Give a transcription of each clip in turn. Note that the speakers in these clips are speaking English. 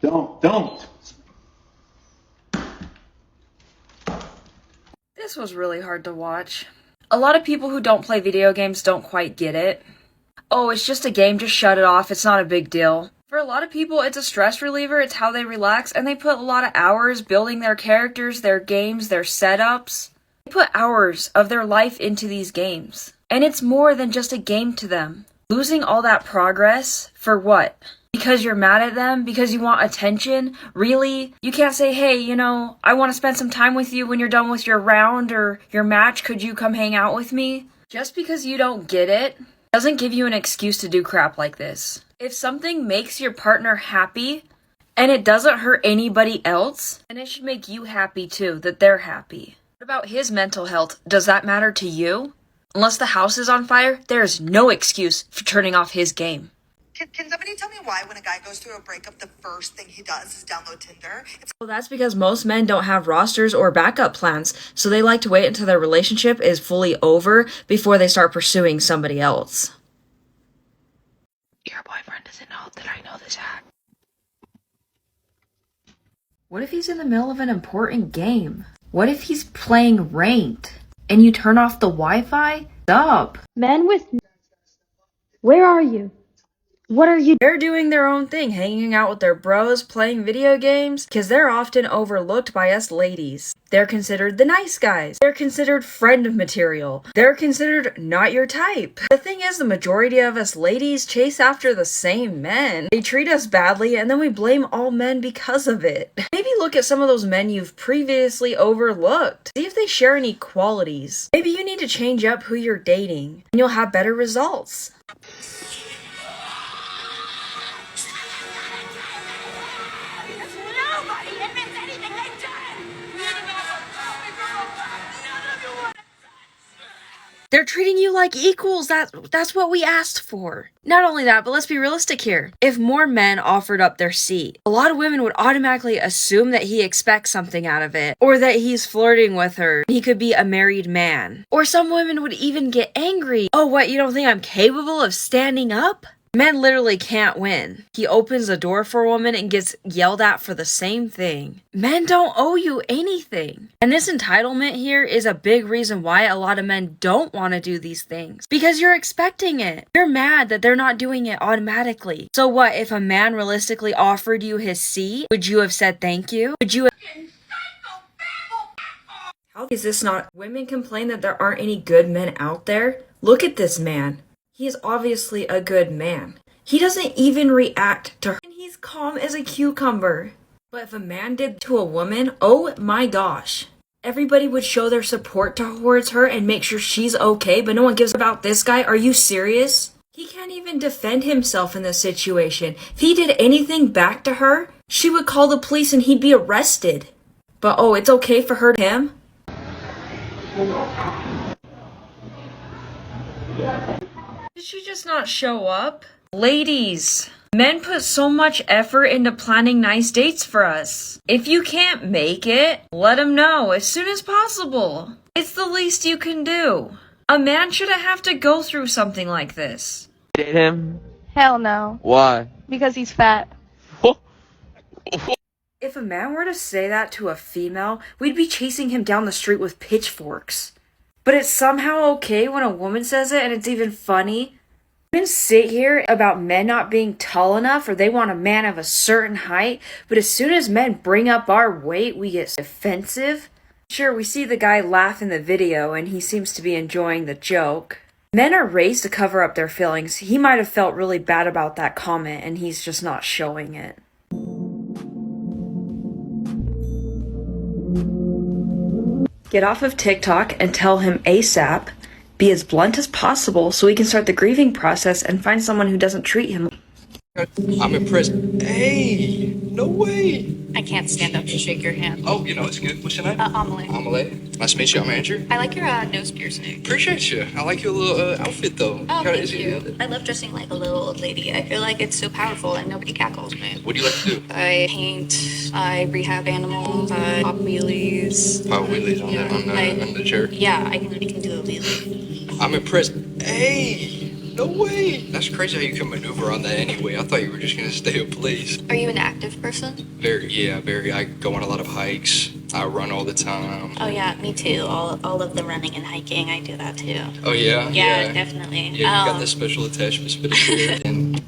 Don't. This was really hard to watch. A lot of people who don't play video games don't quite get it. Oh, it's just a game, just shut it off, it's not a big deal. For a lot of people, it's a stress reliever, it's how they relax, and they put a lot of hours building their characters, their games, their setups. They put hours of their life into these games. And it's more than just a game to them. Losing all that progress, for what? Because you're mad at them? Because you want attention? Really? You can't say, hey, I want to spend some time with you when you're done with your round or your match, could you come hang out with me? Just because you don't get it doesn't give you an excuse to do crap like this. If something makes your partner happy, and it doesn't hurt anybody else, then it should make you happy too, that they're happy. What about his mental health? Does that matter to you? Unless the house is on fire, there is no excuse for turning off his game. Can somebody tell me why when a guy goes through a breakup, the first thing he does is download Tinder? Well, that's because most men don't have rosters or backup plans, so they like to wait until their relationship is fully over before they start pursuing somebody else. Your boyfriend doesn't know that I know this hack. What if he's in the middle of an important game? What if he's playing ranked and you turn off the Wi-Fi? Stop. Men with... Where are you? What are you... They're doing their own thing, hanging out with their bros, playing video games, because they're often overlooked by us ladies. They're considered the nice guys. They're considered friend material. They're considered not your type. The thing is, the majority of us ladies chase after the same men. They treat us badly, and then we blame all men because of it. Maybe look at some of those men you've previously overlooked. See if they share any qualities. Maybe you need to change up who you're dating, and you'll have better results. They're treating you like equals. That's what we asked for. Not only that, but let's be realistic here. If more men offered up their seat, a lot of women would automatically assume that he expects something out of it, or that he's flirting with her. He could be a married man. Or some women would even get angry. Oh, what, you don't think I'm capable of standing up? Men literally can't win. He opens a door for a woman and gets yelled at for the same thing. Men don't owe you anything. And this entitlement here is a big reason why a lot of men don't want to do these things. Because you're expecting it. You're mad that they're not doing it automatically. So what, if a man realistically offered you his seat, would you have said thank you? Would you have... How is this not... Women complain that there aren't any good men out there? Look at this man. He is obviously a good man. He doesn't even react to her. And he's calm as a cucumber. But if a man did to a woman, oh my gosh. Everybody would show their support towards her and make sure she's okay, but no one gives about this guy. Are you serious? He can't even defend himself in this situation. If he did anything back to her, she would call the police and he'd be arrested. But oh, it's okay for her to him? Did she just not show up? Ladies, men put so much effort into planning nice dates for us. If you can't make it, let them know as soon as possible. It's the least you can do. A man shouldn't have to go through something like this. Date him? Hell no. Why? Because he's fat. If a man were to say that to a female, we'd be chasing him down the street with pitchforks. But it's somehow okay when a woman says it, and it's even funny. Women sit here about men not being tall enough, or they want a man of a certain height, but as soon as men bring up our weight, we get defensive. Sure, we see the guy laugh in the video, and he seems to be enjoying the joke. Men are raised to cover up their feelings. He might have felt really bad about that comment, and he's just not showing it. Get off of TikTok and tell him ASAP. Be as blunt as possible so he can start the grieving process and find someone who doesn't treat him. I'm impressed. Hey, no way. I can't stand up to shake your hand. Oh, it's good. What's your name? Amelie. Amelie. Nice to meet you. I'm Andrew. I like your nose piercing. Appreciate you. I like your little outfit, though. Oh, thank you. I love dressing like a little old lady. I feel like it's so powerful and nobody cackles me. What do you like to do? I paint, I rehab animals, I pop wheelies. Pop wheelies on the chair? Yeah, I can do a wheelie. I'm impressed. Hey, No way. That's crazy how you can maneuver on that anyway. I thought you were just gonna stay in place. Are you an active person? Very. I go on a lot of hikes. I run all the time. Oh yeah, me too. All of the running and hiking, I do that too. Oh yeah? Yeah, definitely. Yeah, you got the special attachments for the and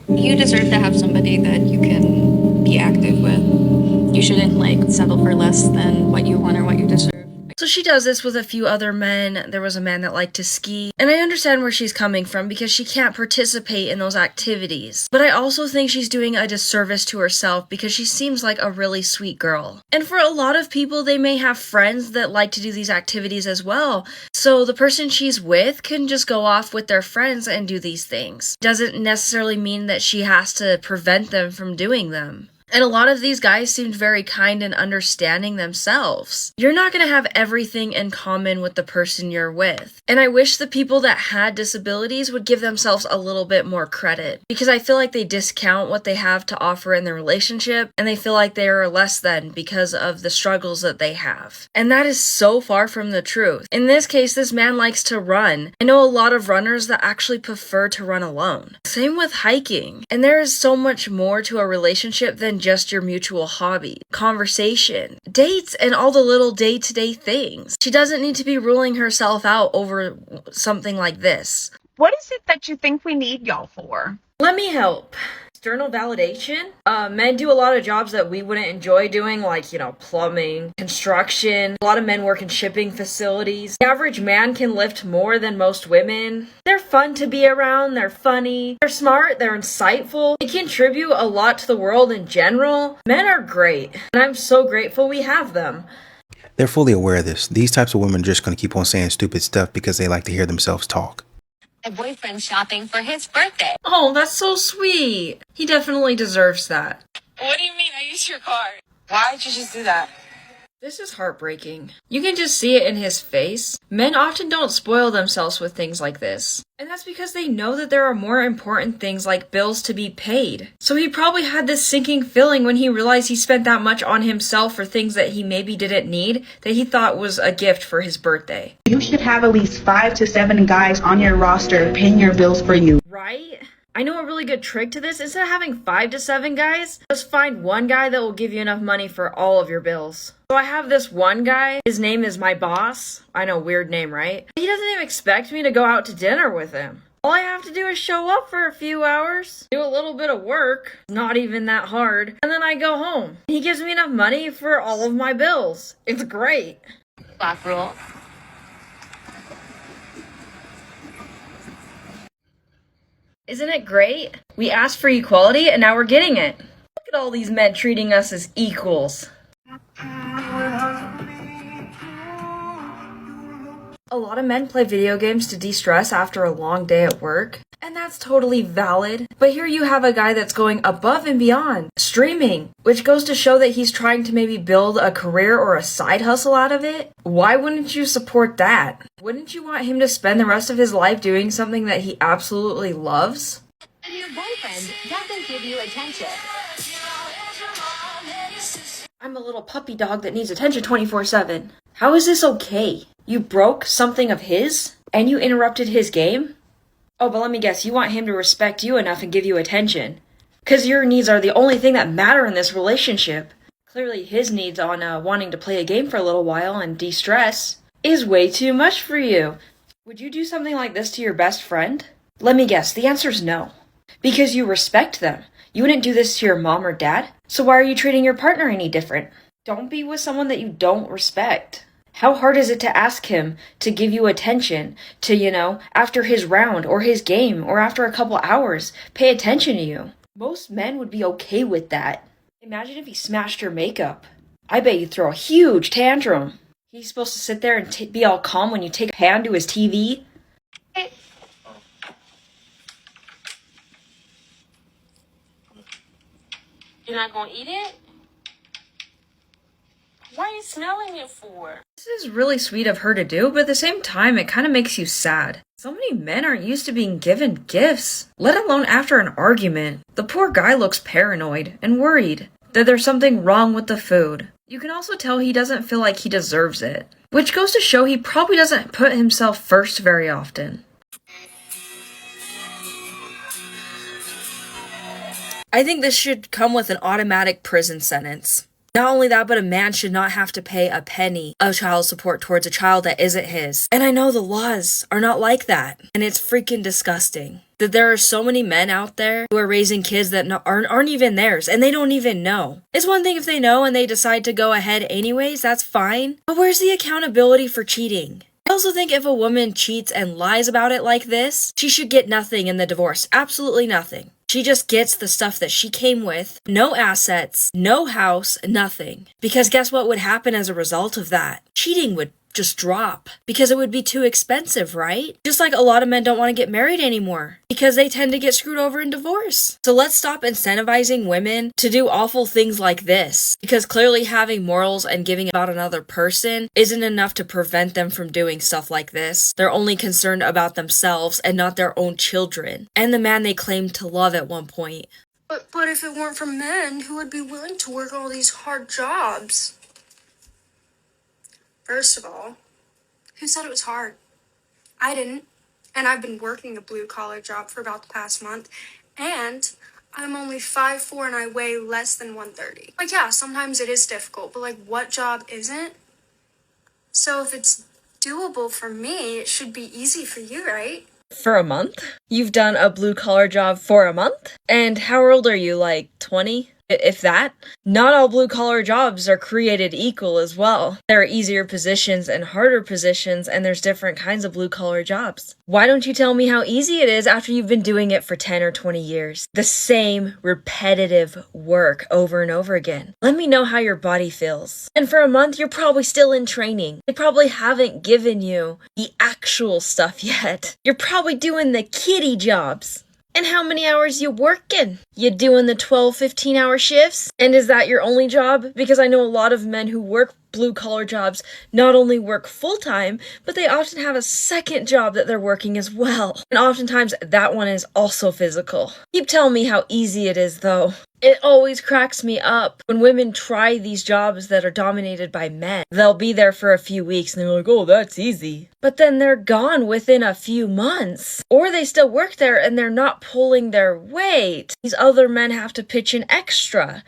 You deserve to have somebody that you can be active with. You shouldn't like settle for less than what you want or what you deserve. So she does this with a few other men. There was a man that liked to ski. And I understand where she's coming from because she can't participate in those activities. But I also think she's doing a disservice to herself because she seems like a really sweet girl. And for a lot of people, they may have friends that like to do these activities as well. So the person she's with can just go off with their friends and do these things. Doesn't necessarily mean that she has to prevent them from doing them. And a lot of these guys seemed very kind and understanding themselves. You're not going to have everything in common with the person you're with. And I wish the people that had disabilities would give themselves a little bit more credit. Because I feel like they discount what they have to offer in their relationship, and they feel like they are less than because of the struggles that they have. And that is so far from the truth. In this case, this man likes to run. I know a lot of runners that actually prefer to run alone. Same with hiking. And there is so much more to a relationship than just your mutual hobby, conversation, dates, and all the little day-to-day things. She doesn't need to be ruling herself out over something like this. What is it that you think we need y'all for? Let me help. External validation. Men do a lot of jobs that we wouldn't enjoy doing, like, plumbing, construction. A lot of men work in shipping facilities. The average man can lift more than most women. They're fun to be around. They're funny. They're smart. They're insightful. They contribute a lot to the world in general. Men are great, and I'm so grateful we have them. They're fully aware of this. These types of women are just going to keep on saying stupid stuff because they like to hear themselves talk. My boyfriend shopping for his birthday. Oh, that's so sweet. He definitely deserves that. What do you mean I used your card? Why'd you just do that? This is heartbreaking. You can just see it in his face. Men often don't spoil themselves with things like this. And that's because they know that there are more important things like bills to be paid. So he probably had this sinking feeling when he realized he spent that much on himself for things that he maybe didn't need, that he thought was a gift for his birthday. You should have at least 5 to 7 guys on your roster paying your bills for you. Right? I know a really good trick to this. Instead of having 5 to 7 guys, just find one guy that will give you enough money for all of your bills. So I have this one guy. His name is my boss. I know, weird name, right? He doesn't even expect me to go out to dinner with him. All I have to do is show up for a few hours, do a little bit of work, not even that hard, and then I go home. He gives me enough money for all of my bills. It's great. Block rule. Isn't it great? We asked for equality and now we're getting it. Look at all these men treating us as equals. A lot of men play video games to de-stress after a long day at work, and that's totally valid. But here you have a guy that's going above and beyond, streaming, which goes to show that he's trying to maybe build a career or a side hustle out of it. Why wouldn't you support that? Wouldn't you want him to spend the rest of his life doing something that he absolutely loves? And your boyfriend doesn't give you attention. I'm a little puppy dog that needs attention 24/7. How is this okay? You broke something of his, and you interrupted his game? Oh, but let me guess, you want him to respect you enough and give you attention. 'Cause your needs are the only thing that matter in this relationship. Clearly his needs on wanting to play a game for a little while and de-stress is way too much for you. Would you do something like this to your best friend? Let me guess, the answer's no. Because you respect them. You wouldn't do this to your mom or dad, so why are you treating your partner any different? Don't be with someone that you don't respect. How hard is it to ask him to give you attention, to, after his round or his game or after a couple hours, pay attention to you? Most men would be okay with that. Imagine if he smashed your makeup. I bet you'd throw a huge tantrum. He's supposed to sit there and be all calm when you take a hand to his TV? You're not gonna eat it? Why are you smelling it for? This is really sweet of her to do, but at the same time, it kind of makes you sad. So many men aren't used to being given gifts, let alone after an argument. The poor guy looks paranoid and worried that there's something wrong with the food. You can also tell he doesn't feel like he deserves it, which goes to show he probably doesn't put himself first very often. I think this should come with an automatic prison sentence. Not only that, but a man should not have to pay a penny of child support towards a child that isn't his. And I know the laws are not like that. And it's freaking disgusting that there are so many men out there who are raising kids that aren't even theirs, and they don't even know. It's one thing if they know and they decide to go ahead anyways, that's fine. But where's the accountability for cheating? I also think if a woman cheats and lies about it like this, she should get nothing in the divorce. Absolutely nothing. She just gets the stuff that she came with, no assets, no house, nothing. Because guess what would happen as a result of that? Cheating would just drop because it would be too expensive, right? Just like a lot of men don't want to get married anymore because they tend to get screwed over in divorce. So let's stop incentivizing women to do awful things like this, because clearly having morals and giving about another person isn't enough to prevent them from doing stuff like this. They're only concerned about themselves and not their own children and the man they claimed to love at one point. But if it weren't for men, who would be willing to work all these hard jobs? First of all, who said it was hard? I didn't. And I've been working a blue-collar job for about the past month. And I'm only 5'4" and I weigh less than 130. Like, yeah, sometimes it is difficult, but like, what job isn't? So if it's doable for me, it should be easy for you, right? For a month? You've done a blue-collar job for a month? And how old are you, like 20? If that? Not all blue-collar jobs are created equal as well. There are easier positions and harder positions, and there's different kinds of blue-collar jobs. Why don't you tell me how easy it is after you've been doing it for 10 or 20 years? The same repetitive work over and over again. Let me know how your body feels. And for a month, you're probably still in training. They probably haven't given you the actual stuff yet. You're probably doing the kiddie jobs. And how many hours you working? You doing the 12, 15-hour shifts? And is that your only job? Because I know a lot of men who work blue-collar jobs not only work full-time, but they often have a second job that they're working as well. And oftentimes that one is also physical. Keep telling me how easy it is, though. It always cracks me up when women try these jobs that are dominated by men. They'll be there for a few weeks and they're like, oh, that's easy. But then they're gone within a few months. Or they still work there and they're not pulling their weight. These other men have to pitch in extra.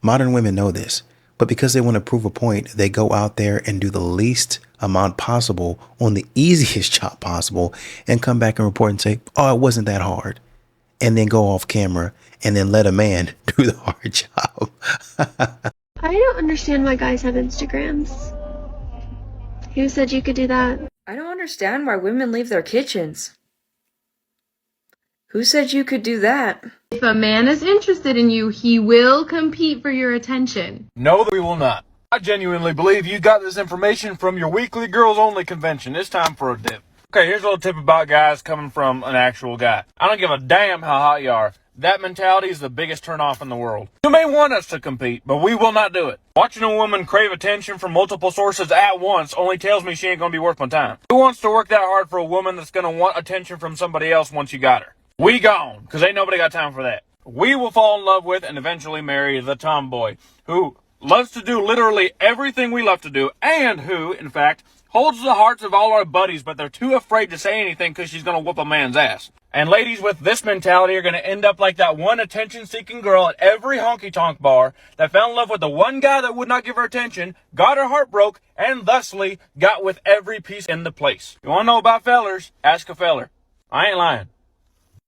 Modern women know this, but because they want to prove a point, they go out there and do the least amount possible on the easiest job possible and come back and report and say, oh, it wasn't that hard. And then go off camera and then let a man do the hard job. I don't understand why guys have Instagrams. Who said you could do that? I don't understand why women leave their kitchens. Who said you could do that? If a man is interested in you, he will compete for your attention. No, we will not. I genuinely believe you got this information from your weekly girls only convention. It's time for a dip. Okay, here's a little tip about guys coming from an actual guy. I don't give a damn how hot you are. That mentality is the biggest turnoff in the world. You may want us to compete, but we will not do it. Watching a woman crave attention from multiple sources at once only tells me she ain't gonna be worth my time. Who wants to work that hard for a woman that's gonna want attention from somebody else once you got her? We gone, because ain't nobody got time for that. We will fall in love with and eventually marry the tomboy, who loves to do literally everything we love to do, and who, in fact, holds the hearts of all our buddies, but they're too afraid to say anything because she's going to whoop a man's ass. And ladies with this mentality are going to end up like that one attention-seeking girl at every honky-tonk bar that fell in love with the one guy that would not give her attention, got her heart broke, and thusly got with every piece in the place. You want to know about fellers? Ask a feller. I ain't lying.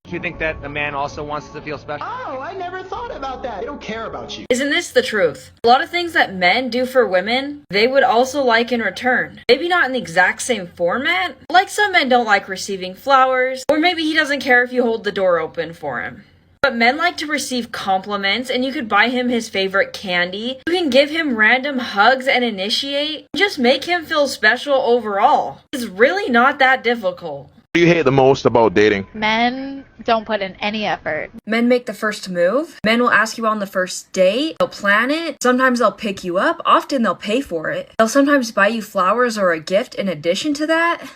Do you think that a man also wants to feel special? Oh, I never thought about that. They don't care about you. Isn't this the truth? A lot of things that men do for women, they would also like in return. Maybe not in the exact same format. Like some men don't like receiving flowers, or maybe he doesn't care if you hold the door open for him. But men like to receive compliments, and you could buy him his favorite candy. You can give him random hugs and initiate. Just make him feel special overall. It's really not that difficult. What do you hate the most about dating? Men don't put in any effort. Men make the first move. Men will ask you on the first date. They'll plan it. Sometimes they'll pick you up. Often they'll pay for it. They'll sometimes buy you flowers or a gift in addition to that.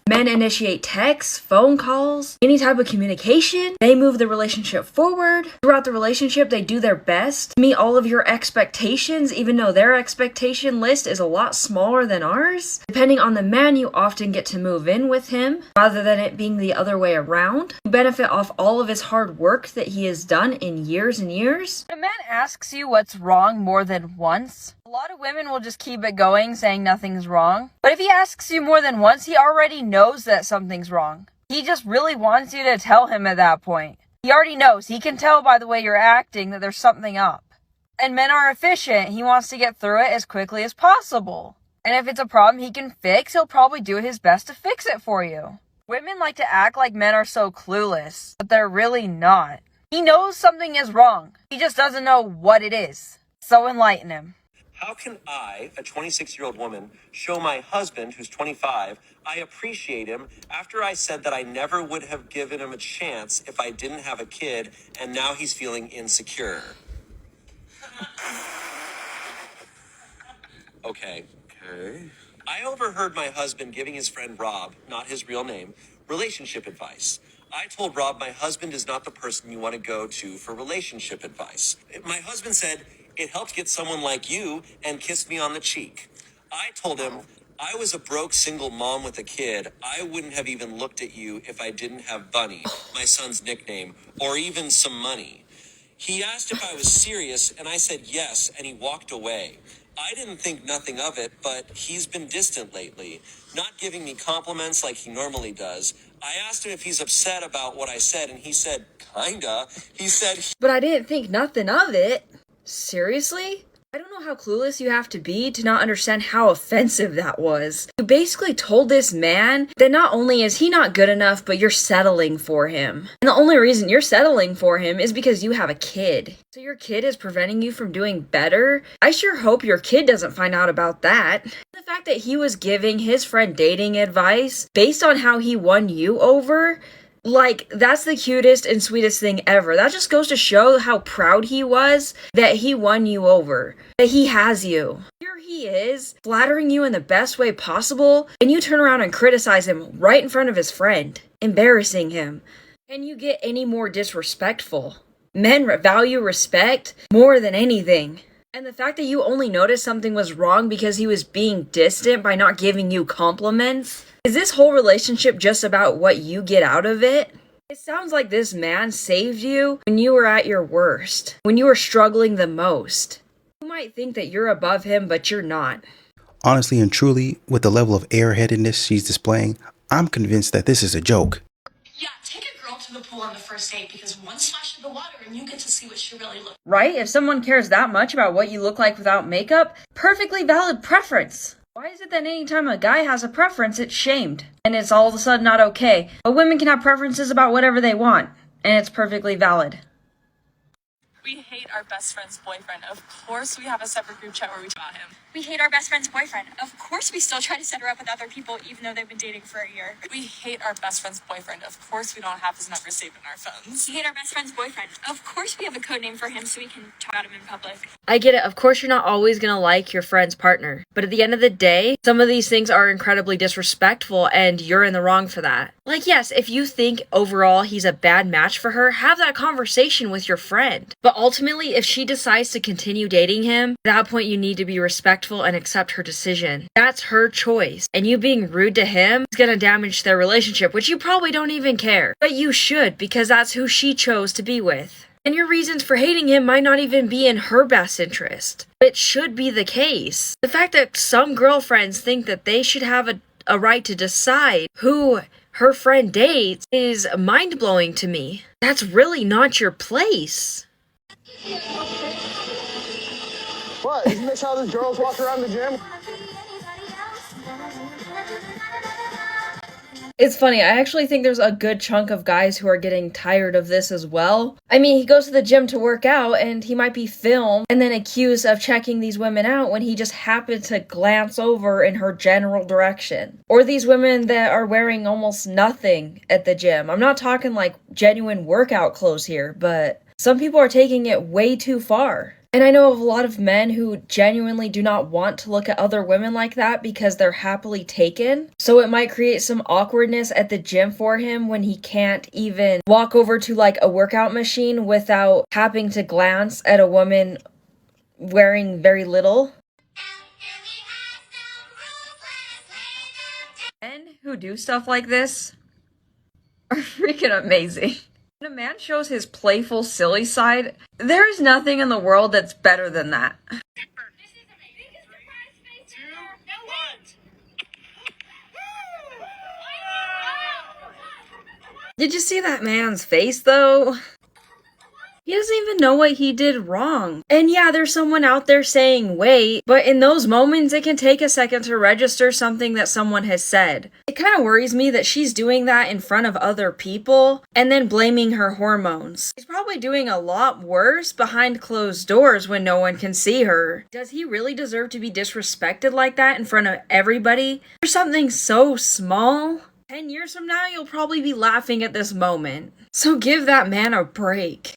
Men initiate texts, phone calls, any type of communication. They move the relationship forward. Throughout the relationship, they do their best to meet all of your expectations, even though their expectation list is a lot smaller than ours. Depending on the man, you often get to move in with him rather than it being the other way around. You benefit off all of his hard work that he has done in years and years. When a man asks you what's wrong more than once, a lot of women will just keep it going saying nothing's wrong. But if he asks you more than once, he already knows that something's wrong. He just really wants you to tell him at that point. He already knows. He can tell by the way you're acting that there's something up. And men are efficient. He wants to get through it as quickly as possible. And if it's a problem he can fix, he'll probably do his best to fix it for you. Women like to act like men are so clueless, but they're really not. He knows something is wrong. He just doesn't know what it is. So enlighten him. How can I, a 26-year-old woman, show my husband, who's 25, I appreciate him after I said that I never would have given him a chance if I didn't have a kid, and now he's feeling insecure? Okay. I overheard my husband giving his friend Rob, not his real name, relationship advice. I told Rob my husband is not the person you want to go to for relationship advice. My husband said, it helped get someone like you, and kissed me on the cheek. I told him, I was a broke single mom with a kid. I wouldn't have even looked at you if I didn't have Bunny, my son's nickname, or even some money. He asked if I was serious, and I said yes, and he walked away. I didn't think nothing of it, but he's been distant lately, not giving me compliments like he normally does. I asked him if he's upset about what I said, and he said, kinda. He said, but I didn't think nothing of it. Seriously? I don't know how clueless you have to be to not understand how offensive that was. You basically told this man that not only is he not good enough, but you're settling for him. And the only reason you're settling for him is because you have a kid. So your kid is preventing you from doing better? I sure hope your kid doesn't find out about that. The fact that he was giving his friend dating advice based on how he won you over, like, that's the cutest and sweetest thing ever. That just goes to show how proud he was that he won you over, that he has you. Here he is, flattering you in the best way possible, and you turn around and criticize him right in front of his friend, embarrassing him. Can you get any more disrespectful? Men value respect more than anything. And the fact that you only noticed something was wrong because he was being distant by not giving you compliments? Is this whole relationship just about what you get out of it? It sounds like this man saved you when you were at your worst, when you were struggling the most. You might think that you're above him, but you're not. Honestly and truly, with the level of airheadedness she's displaying, I'm convinced that this is a joke. Yeah, take a girl to the pool on the first date because one splash of the water and you get to see what she really looks like. Right? If someone cares that much about what you look like without makeup, perfectly valid preference. Why is it that anytime a guy has a preference, it's shamed? And it's all of a sudden not okay. But women can have preferences about whatever they want. And it's perfectly valid. We hate our best friend's boyfriend. Of course we have a separate group chat where we talk about him. We hate our best friend's boyfriend. Of course we still try to set her up with other people even though they've been dating for a year. We hate our best friend's boyfriend. Of course we don't have his number saved in our phones. We hate our best friend's boyfriend. Of course we have a code name for him so we can talk about him in public. I get it. Of course you're not always gonna like your friend's partner. But at the end of the day, some of these things are incredibly disrespectful and you're in the wrong for that. Like, yes, if you think overall he's a bad match for her, have that conversation with your friend. But ultimately, if she decides to continue dating him, at that point you need to be respectful and accept her decision. That's her choice. And you being rude to him is gonna damage their relationship, which you probably don't even care. But you should, because that's who she chose to be with. And your reasons for hating him might not even be in her best interest. But it should be the case. The fact that some girlfriends think that they should have a right to decide who her friend dates is mind-blowing to me. That's really not your place. What? Isn't this how the girls walk around the gym? It's funny, I actually think there's a good chunk of guys who are getting tired of this as well. I mean, he goes to the gym to work out and he might be filmed and then accused of checking these women out when he just happened to glance over in her general direction. Or these women that are wearing almost nothing at the gym. I'm not talking like genuine workout clothes here, but some people are taking it way too far. And I know of a lot of men who genuinely do not want to look at other women like that because they're happily taken. So it might create some awkwardness at the gym for him when he can't even walk over to like a workout machine without having to glance at a woman wearing very little. Men who do stuff like this are freaking amazing. When a man shows his playful, silly side, there is nothing in the world that's better than that. Did you see that man's face, though? He doesn't even know what he did wrong. And yeah, there's someone out there saying wait, but in those moments it can take a second to register something that someone has said. It kind of worries me that she's doing that in front of other people and then blaming her hormones. She's probably doing a lot worse behind closed doors when no one can see her. Does he really deserve to be disrespected like that in front of everybody for something so small? 10 years from now, you'll probably be laughing at this moment. So give that man a break.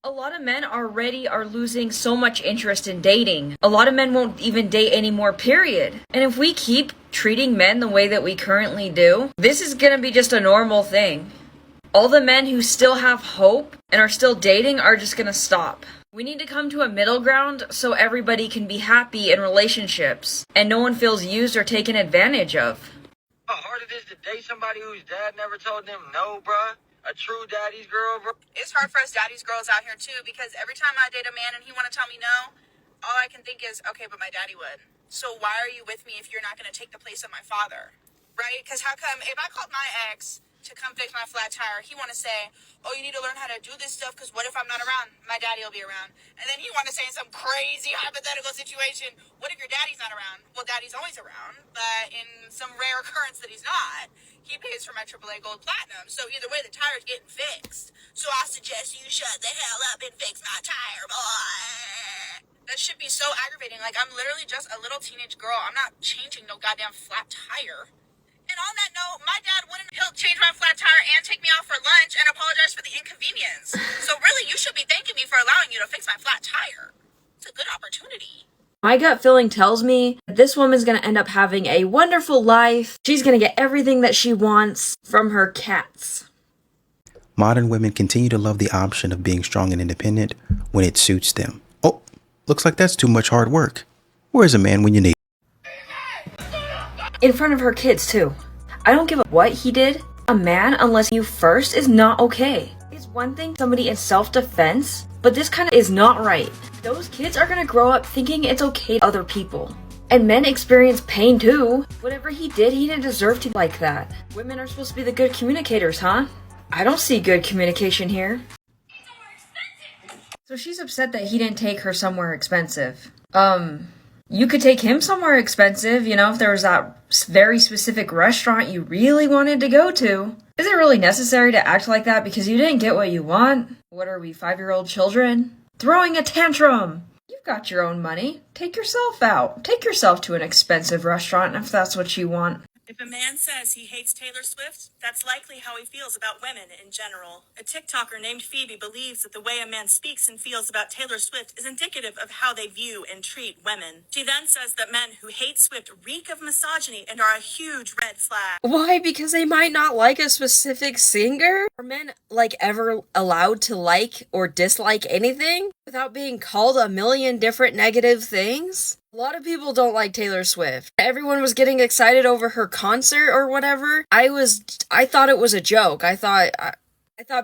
A lot of men already are losing so much interest in dating. A lot of men won't even date anymore, period. And if we keep treating men the way that we currently do, this is gonna be just a normal thing. All the men who still have hope and are still dating are just gonna stop. We need to come to a middle ground so everybody can be happy in relationships and no one feels used or taken advantage of. How hard it is to date somebody whose dad never told them no, bruh? A true daddy's girl, bro. It's hard for us daddy's girls out here too, because every time I date a man and he want to tell me no, all I can think is, okay, but my daddy would. So why are you with me if you're not going to take the place of my father? Right? Because how come if I called my ex to come fix my flat tire, he want to say, oh, you need to learn how to do this stuff because what if I'm not around? My daddy will be around. And then he want to say in some crazy hypothetical situation, what if your daddy's not around? Well, daddy's always around, but in some rare occurrence that he's not, he pays for my AAA Gold Platinum. So either way, the tire's getting fixed. So I suggest you shut the hell up and fix my tire, boy. That should be so aggravating. Like, I'm literally just a little teenage girl. I'm not changing no goddamn flat tire. And on that note, my dad wouldn't help change my flat tire and take me out for lunch and apologize for the inconvenience. So really, you should be thanking me for allowing you to fix my flat tire. It's a good opportunity. My gut feeling tells me that this woman's gonna end up having a wonderful life. She's gonna get everything that she wants from her cats. Modern women continue to love the option of being strong and independent when it suits them. Oh, looks like that's too much hard work. Where's a man when you need him? In front of her kids, too. I don't give a what he did. A man, unless you first, is not okay. It's one thing somebody in self-defense, but this kind of is not right. Those kids are gonna grow up thinking it's okay to other people. And men experience pain, too. Whatever he did, he didn't deserve to be like that. Women are supposed to be the good communicators, huh? I don't see good communication here. So she's upset that he didn't take her somewhere expensive. You could take him somewhere expensive, you know, if there was that very specific restaurant you really wanted to go to. Is it really necessary to act like that because you didn't get what you want? What are we, 5-year-old children? Throwing a tantrum! You've got your own money. Take yourself out. Take yourself to an expensive restaurant if that's what you want. If a man says he hates Taylor Swift, that's likely how he feels about women in general. A TikToker named Phoebe believes that the way a man speaks and feels about Taylor Swift is indicative of how they view and treat women. She then says that men who hate Swift reek of misogyny and are a huge red flag. Why? Because they might not like a specific singer? Are men, ever allowed to like or dislike anything without being called a million different negative things? A lot of people don't like Taylor Swift. Everyone was getting excited over her concert or whatever. I thought it was a joke. I thought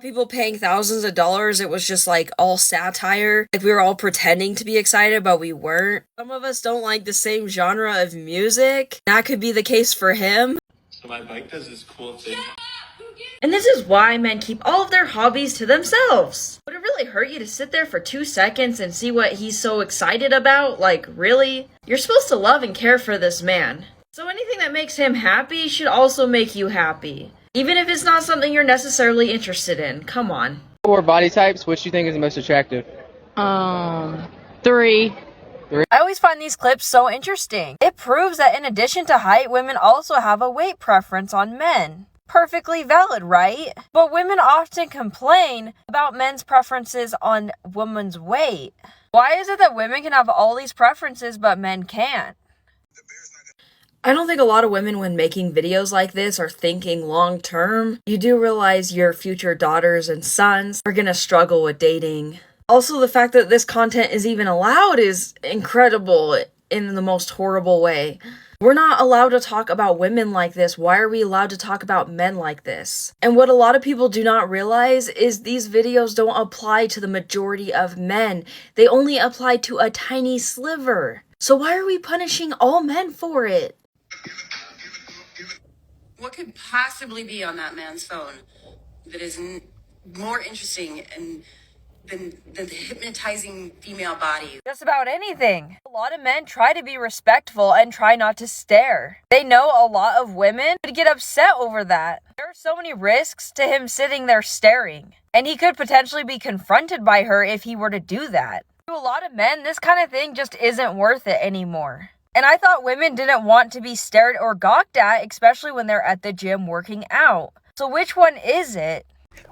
people paying thousands of dollars, it was just all satire. We were all pretending to be excited, but we weren't. Some of us don't like the same genre of music. That could be the case for him. So my bike does this cool thing. And this is why men keep all of their hobbies to themselves. Would it really hurt you to sit there for 2 seconds and see what he's so excited about? Really? You're supposed to love and care for this man. So anything that makes him happy should also make you happy. Even if it's not something you're necessarily interested in. Come on. 4 body types, which you think is the most attractive? 3. I always find these clips so interesting. It proves that in addition to height, women also have a weight preference on men. perfectly valid, right? But women often complain about men's preferences on women's weight. Why is it that women can have all these preferences but men can't? I don't think a lot of women, when making videos like this, are thinking long term. You do realize your future daughters and sons are gonna struggle with dating. Also, the fact that this content is even allowed is incredible in the most horrible way. We're not allowed to talk about women like this. Why are we allowed to talk about men like this? And what a lot of people do not realize is these videos don't apply to the majority of men. They only apply to a tiny sliver. So why are we punishing all men for it? What could possibly be on that man's phone that is more interesting than the hypnotizing female body? Just about anything. A lot of men try to be respectful and try not to stare. They know a lot of women would get upset over that. There are so many risks to him sitting there staring, and he could potentially be confronted by her if he were to do that. To a lot of men, this kind of thing just isn't worth it anymore. And I thought women didn't want to be stared or gawked at, especially when they're at the gym working out. So which one is it?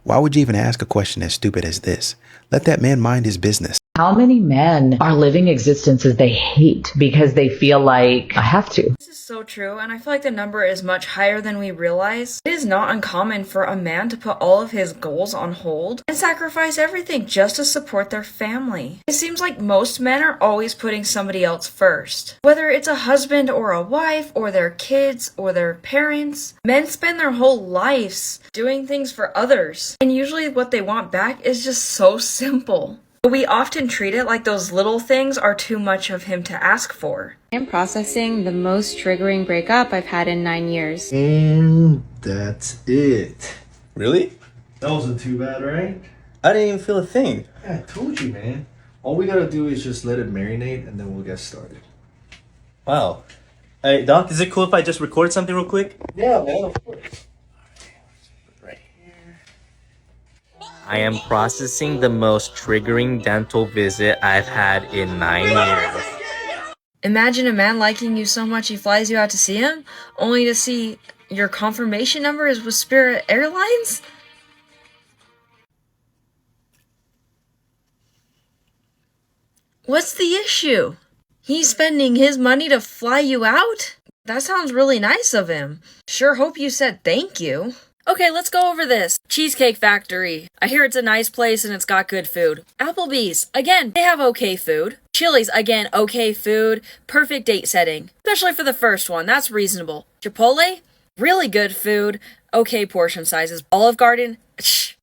Why would you even ask a question as stupid as this? Let that man mind his business. How many men are living existences they hate because they feel like I have to? This is so true, and I feel like the number is much higher than we realize. It is not uncommon for a man to put all of his goals on hold and sacrifice everything just to support their family. It seems like most men are always putting somebody else first. Whether it's a husband or a wife or their kids or their parents, men spend their whole lives doing things for others. And usually what they want back is just so simple. But we often treat it like those little things are too much of him to ask for. I'm processing the most triggering breakup I've had in 9 years. And that's it. Really? That wasn't too bad, right? I didn't even feel a thing. Yeah, I told you, man. All we gotta do is just let it marinate and then we'll get started. Wow. Hey, Doc, is it cool if I just record something real quick? Yeah, man, of course. I am processing the most triggering dental visit I've had in 9 years. Imagine a man liking you so much he flies you out to see him, only to see your confirmation number is with Spirit Airlines? What's the issue? He's spending his money to fly you out? That sounds really nice of him. Sure hope you said thank you. Okay, let's go over this. Cheesecake Factory. I hear it's a nice place and it's got good food. Applebee's. Again, they have okay food. Chili's. Again, okay food. Perfect date setting. Especially for the first one. That's reasonable. Chipotle. Really good food. Okay portion sizes. Olive Garden.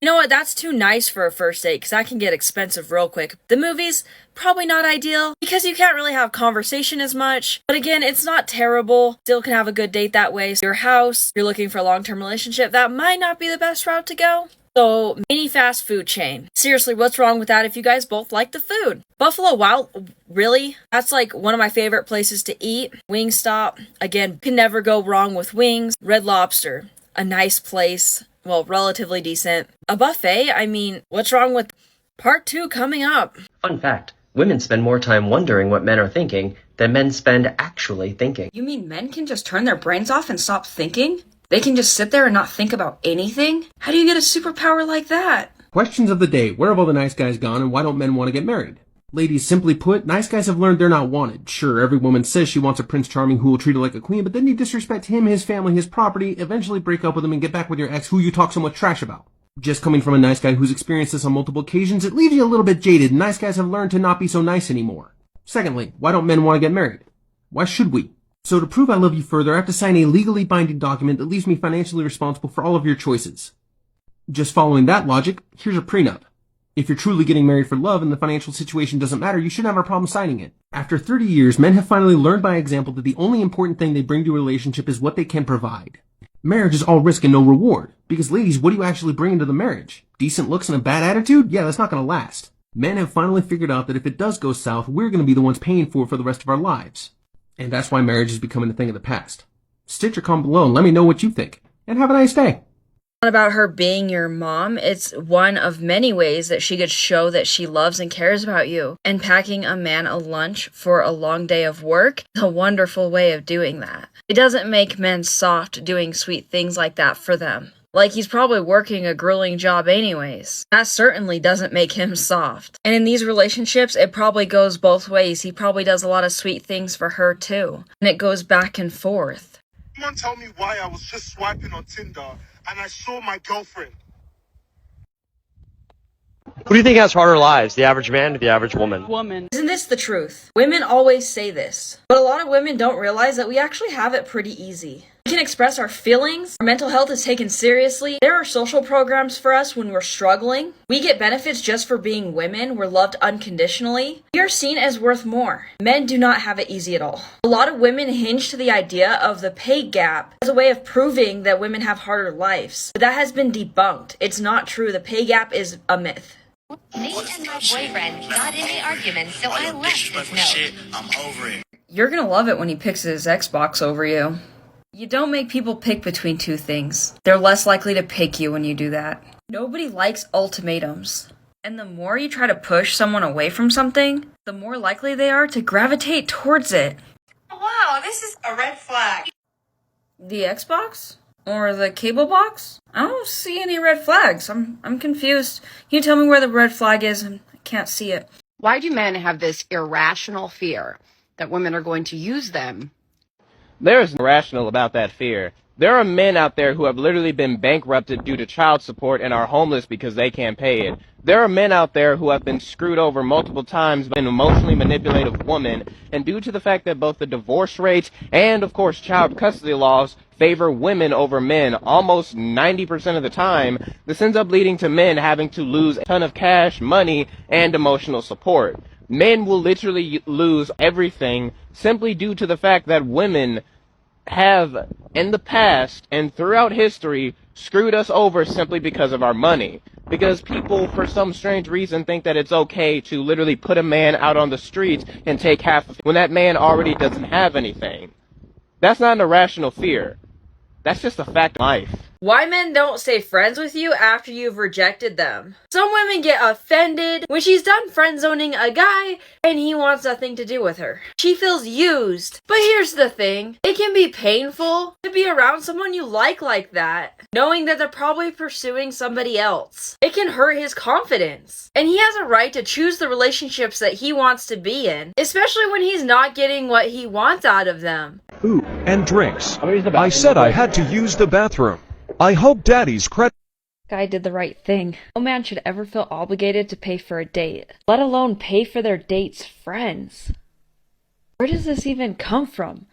You know what? That's too nice for a first date because that can get expensive real quick. The movies, probably not ideal because you can't really have conversation as much. But again, it's not terrible. Still can have a good date that way. So your house, you're looking for a long-term relationship, that might not be the best route to go. So, any fast food chain. Seriously, what's wrong with that if you guys both like the food? Buffalo Wild, really? That's like one of my favorite places to eat. Wingstop, again, can never go wrong with wings. Red Lobster, a nice place. Well, relatively decent. A buffet, I mean, what's wrong with part 2 coming up? Fun fact, women spend more time wondering what men are thinking than men spend actually thinking. You mean men can just turn their brains off and stop thinking? They can just sit there and not think about anything? How do you get a superpower like that? Questions of the day. Where have all the nice guys gone and why don't men want to get married? Ladies, simply put, nice guys have learned they're not wanted. Sure, every woman says she wants a Prince Charming who will treat her like a queen, but then you disrespect him, his family, his property, eventually break up with him and get back with your ex who you talk so much trash about. Just coming from a nice guy who's experienced this on multiple occasions, it leaves you a little bit jaded. Nice guys have learned to not be so nice anymore. Secondly, why don't men want to get married? Why should we? So to prove I love you further, I have to sign a legally binding document that leaves me financially responsible for all of your choices. Just following that logic, here's a prenup. If you're truly getting married for love and the financial situation doesn't matter, you shouldn't have a problem signing it. After 30 years, men have finally learned by example that the only important thing they bring to a relationship is what they can provide. Marriage is all risk and no reward. Because ladies, what do you actually bring into the marriage? Decent looks and a bad attitude? Yeah, that's not going to last. Men have finally figured out that if it does go south, we're going to be the ones paying for it for the rest of our lives. And that's why marriage is becoming a thing of the past. Stitch or comment below and let me know what you think. And have a nice day. Not about her being your mom. It's one of many ways that she could show that she loves and cares about you. And packing a man a lunch for a long day of work is a wonderful way of doing that. It doesn't make men soft doing sweet things like that for them. Like he's probably working a grueling job anyways. That certainly doesn't make him soft. And in these relationships, it probably goes both ways. He probably does a lot of sweet things for her too. And it goes back and forth. Someone tell me why I was just swiping on Tinder and I saw my girlfriend. Who do you think has harder lives, the average man or the average woman? Woman. Isn't this the truth? Women always say this, but a lot of women don't realize that we actually have it pretty easy. We can express our feelings, our mental health is taken seriously, there are social programs for us when we're struggling, we get benefits just for being women, we're loved unconditionally, we are seen as worth more. Men do not have it easy at all. A lot of women hinge to the idea of the pay gap as a way of proving that women have harder lives, but that has been debunked. It's not true. The pay gap is a myth. Me and my boyfriend got in an argument, so I left this note. I'm over it. You're gonna love it when he picks his Xbox over you. You don't make people pick between two things. They're less likely to pick you when you do that. Nobody likes ultimatums. And the more you try to push someone away from something, the more likely they are to gravitate towards it. Wow, this is a red flag. The Xbox? Or the cable box? I don't see any red flags. I'm confused. Can you tell me where the red flag is? I can't see it. Why do men have this irrational fear that women are going to use them? There's nothing irrational about that fear. There are men out there who have literally been bankrupted due to child support and are homeless because they can't pay it. There are men out there who have been screwed over multiple times by an emotionally manipulative woman, and due to the fact that both the divorce rates and, of course, child custody laws favor women over men almost 90% of the time, this ends up leading to men having to lose a ton of cash, money, and emotional support. Men will literally lose everything simply due to the fact that women have, in the past and throughout history, screwed us over simply because of our money. Because people, for some strange reason, think that it's okay to literally put a man out on the streets and take half of it when that man already doesn't have anything. That's not an irrational fear. That's just a fact of life. Why men don't stay friends with you after you've rejected them. Some women get offended when she's done friend zoning a guy and he wants nothing to do with her. She feels used. But here's the thing. It can be painful to be around someone you like that, knowing that they're probably pursuing somebody else. It can hurt his confidence. And he has a right to choose the relationships that he wants to be in, especially when he's not getting what he wants out of them. Food and drinks. I said I had to use the bathroom. I hope Daddy's credit. Guy did the right thing. No man should ever feel obligated to pay for a date, let alone pay for their date's friends. Where does this even come from?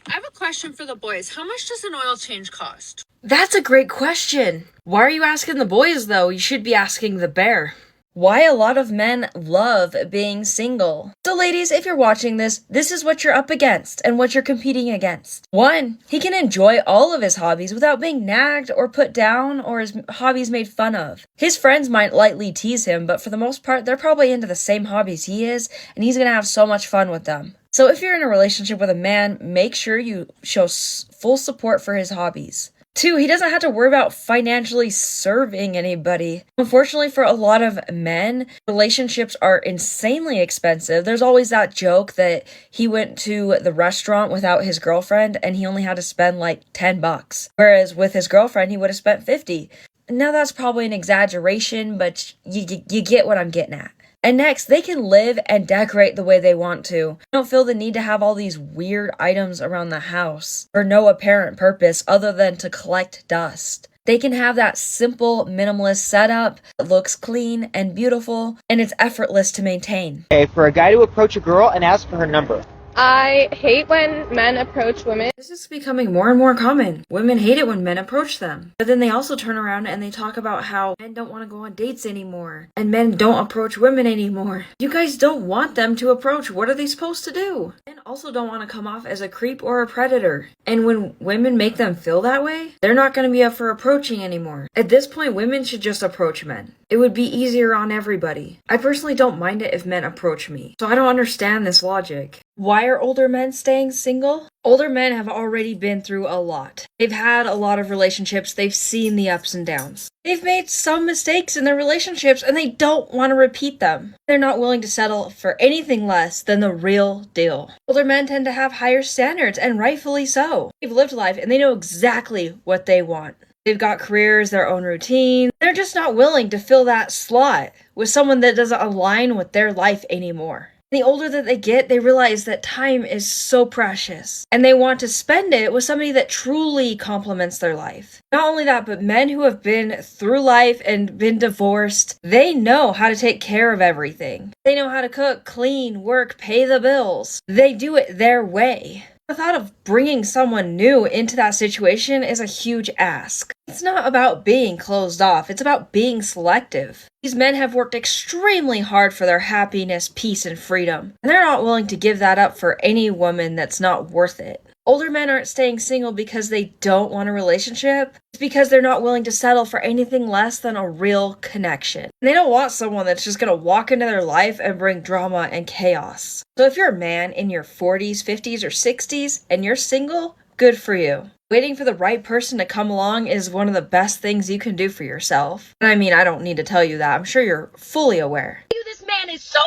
I have a question for the boys. How much does an oil change cost? That's a great question. Why are you asking the boys, though? You should be asking the bear. Why a lot of men love being single. So ladies, if you're watching this, this is what you're up against and what you're competing against. 1, he can enjoy all of his hobbies without being nagged or put down or his hobbies made fun of. His friends might lightly tease him, but for the most part, they're probably into the same hobbies he is, and he's gonna have so much fun with them. So if you're in a relationship with a man, make sure you show full support for his hobbies. 2, he doesn't have to worry about financially serving anybody. Unfortunately, for a lot of men, relationships are insanely expensive. There's always that joke that he went to the restaurant without his girlfriend and he only had to spend like $10. Whereas with his girlfriend, he would have spent $50. Now that's probably an exaggeration, but you get what I'm getting at. And next, they can live and decorate the way they want to. They don't feel the need to have all these weird items around the house for no apparent purpose other than to collect dust. They can have that simple, minimalist setup that looks clean and beautiful, and it's effortless to maintain. Okay, for a guy to approach a girl and ask for her number. I hate when men approach women. This is becoming more and more common. Women hate it when men approach them. But then they also turn around and they talk about how men don't want to go on dates anymore. And men don't approach women anymore. You guys don't want them to approach. What are they supposed to do? Men also don't want to come off as a creep or a predator. And when women make them feel that way, they're not going to be up for approaching anymore. At this point, women should just approach men. It would be easier on everybody. I personally don't mind it if men approach me. So I don't understand this logic. Why are older men staying single? Older men have already been through a lot. They've had a lot of relationships, they've seen the ups and downs. They've made some mistakes in their relationships and they don't want to repeat them. They're not willing to settle for anything less than the real deal. Older men tend to have higher standards, and rightfully so. They've lived life and they know exactly what they want. They've got careers, their own routine. They're just not willing to fill that slot with someone that doesn't align with their life anymore. The older that they get, they realize that time is so precious, and they want to spend it with somebody that truly complements their life. Not only that, but men who have been through life and been divorced, they know how to take care of everything. They know how to cook, clean, work, pay the bills. They do it their way. The thought of bringing someone new into that situation is a huge ask. It's not about being closed off, it's about being selective. These men have worked extremely hard for their happiness, peace, and freedom, and they're not willing to give that up for any woman that's not worth it. Older men aren't staying single because they don't want a relationship. It's because they're not willing to settle for anything less than a real connection. And they don't want someone that's just going to walk into their life and bring drama and chaos. So if you're a man in your 40s, 50s, or 60s and you're single, good for you. Waiting for the right person to come along is one of the best things you can do for yourself. And I mean, I don't need to tell you that. I'm sure you're fully aware. This man is so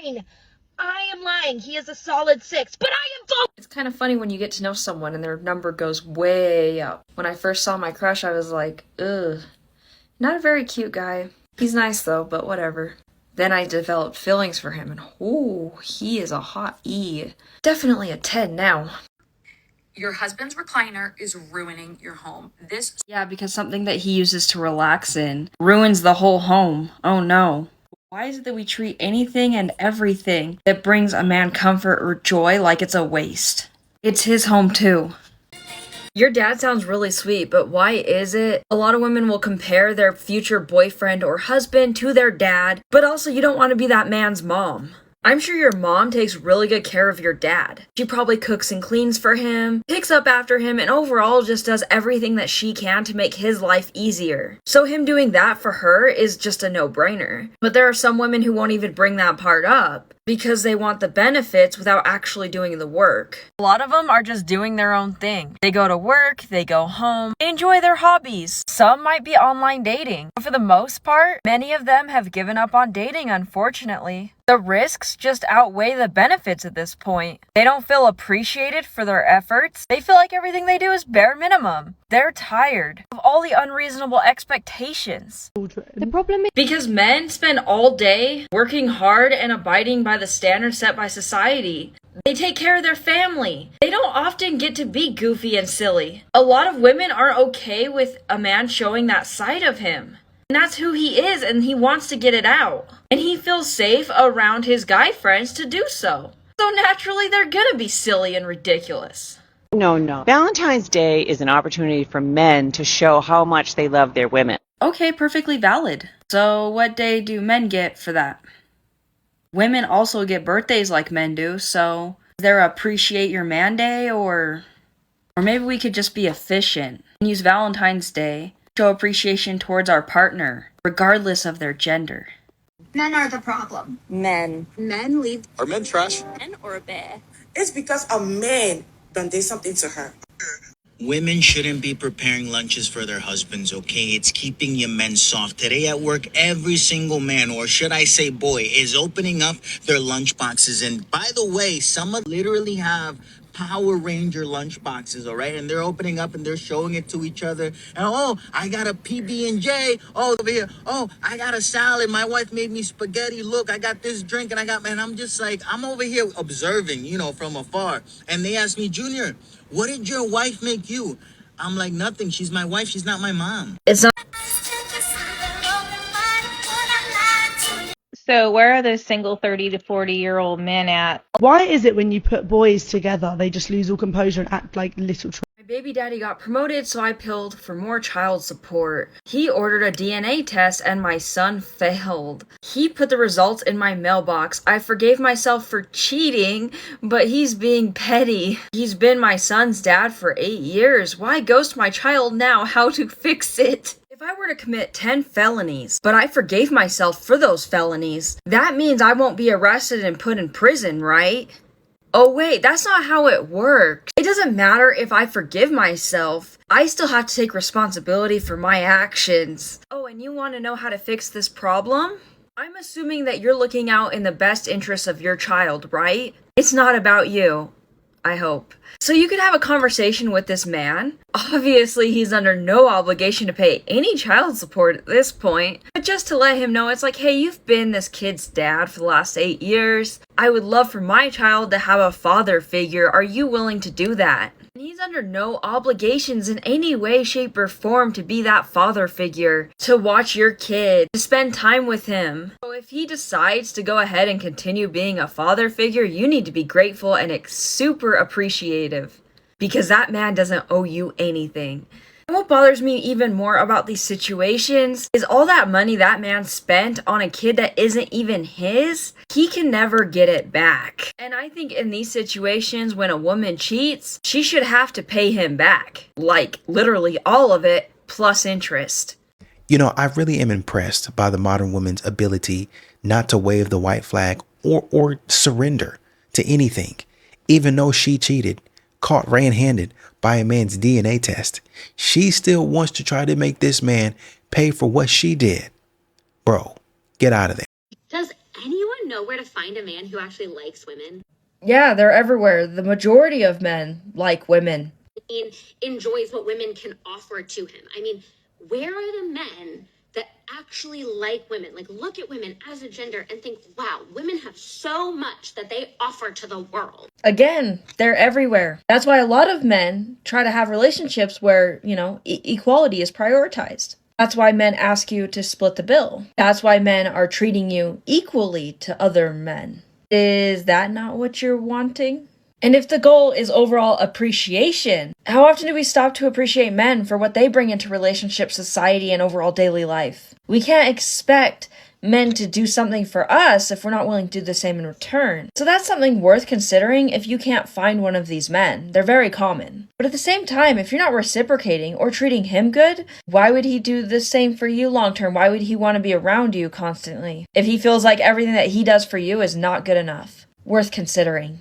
fine! I am lying. He is a solid 6, but I am so— It's kind of funny when you get to know someone and their number goes way up. When I first saw my crush, I was like, ugh. Not a very cute guy. He's nice though, but whatever. Then I developed feelings for him and ooh, he is a hot E. Definitely a 10 now. Your husband's recliner is ruining your home. Yeah, because something that he uses to relax in ruins the whole home. Oh no. Why is it that we treat anything and everything that brings a man comfort or joy like it's a waste? It's his home too. Your dad sounds really sweet, but why is it? A lot of women will compare their future boyfriend or husband to their dad, but also you don't want to be that man's mom. I'm sure your mom takes really good care of your dad. She probably cooks and cleans for him, picks up after him, and overall just does everything that she can to make his life easier. So him doing that for her is just a no-brainer. But there are some women who won't even bring that part up because they want the benefits without actually doing the work. A lot of them are just doing their own thing. They go to work, they go home, they enjoy their hobbies. Some might be online dating, but for the most part, many of them have given up on dating, unfortunately. The risks just outweigh the benefits at this point. They don't feel appreciated for their efforts. They feel like everything they do is bare minimum. They're tired of all the unreasonable expectations. The problem is— Because men spend all day working hard and abiding by the standards set by society. They take care of their family. They don't often get to be goofy and silly. A lot of women aren't okay with a man showing that side of him. And that's who he is, and he wants to get it out. And he feels safe around his guy friends to do so. So naturally, they're gonna be silly and ridiculous. No. Valentine's Day is an opportunity for men to show how much they love their women. Okay, perfectly valid. So what day do men get for that? Women also get birthdays like men do, so is there a Appreciate Your Man Day, or maybe we could just be efficient and use Valentine's Day to show appreciation towards our partner, regardless of their gender. Men are the problem. Men. Men lead. Are men trash? Men or a bear. It's because a man done did something to her. Women shouldn't be preparing lunches for their husbands, okay? It's keeping your men soft. Today at work, every single man, or should I say boy, is opening up their lunch boxes. And by the way, some of literally have Power Ranger lunch boxes, all right? And they're opening up and they're showing it to each other. And oh, I got a PB&J. Oh, over here. Oh, I got a salad. My wife made me spaghetti. Look, I got this drink and and I'm just like, I'm over here observing, from afar. And they asked me, Junior, what did your wife make you? I'm like, nothing. She's my wife. She's not my mom. It's not. So where are those single 30 to 40-year-old men at? Why is it when you put boys together, they just lose all composure and act like little My baby daddy got promoted, so I pilled for more child support. He ordered a DNA test and my son failed. He put the results in my mailbox. I forgave myself for cheating, but he's being petty. He's been my son's dad for 8 years. Why ghost my child now? How to fix it? If I were to commit 10 felonies, but I forgave myself for those felonies, that means I won't be arrested and put in prison, right? Oh wait, that's not how it works. It doesn't matter if I forgive myself. I still have to take responsibility for my actions. Oh, and you want to know how to fix this problem? I'm assuming that you're looking out in the best interests of your child, right? It's not about you. I hope. So you could have a conversation with this man. Obviously, he's under no obligation to pay any child support at this point, but just to let him know, it's like, hey, you've been this kid's dad for the last 8 years. I would love for my child to have a father figure. Are you willing to do that? And he's under no obligations in any way, shape, or form to be that father figure, to watch your kid, to spend time with him. So if he decides to go ahead and continue being a father figure, you need to be grateful and super appreciative, because that man doesn't owe you anything. And what bothers me even more about these situations is all that money that man spent on a kid that isn't even his, he can never get it back. And I think in these situations, when a woman cheats, she should have to pay him back. Like, literally all of it, plus interest. You know, I really am impressed by the modern woman's ability not to wave the white flag or surrender to anything, even though she cheated, caught red-handed by a man's DNA test. She still wants to try to make this man pay for what she did. Bro, get out of there. Does anyone know where to find a man who actually likes women? Yeah, they're everywhere. The majority of men like women. I mean, enjoys what women can offer to him. I mean, where are the men that actually like women? Like, look at women as a gender and think, wow, women have so much that they offer to the world. Again, they're everywhere. That's why a lot of men try to have relationships where, equality is prioritized. That's why men ask you to split the bill. That's why men are treating you equally to other men. Is that not what you're wanting? And if the goal is overall appreciation, how often do we stop to appreciate men for what they bring into relationship, society, and overall daily life? We can't expect men to do something for us if we're not willing to do the same in return. So that's something worth considering if you can't find one of these men. They're very common. But at the same time, if you're not reciprocating or treating him good, why would he do the same for you long term? Why would he want to be around you constantly if he feels like everything that he does for you is not good enough? Worth considering.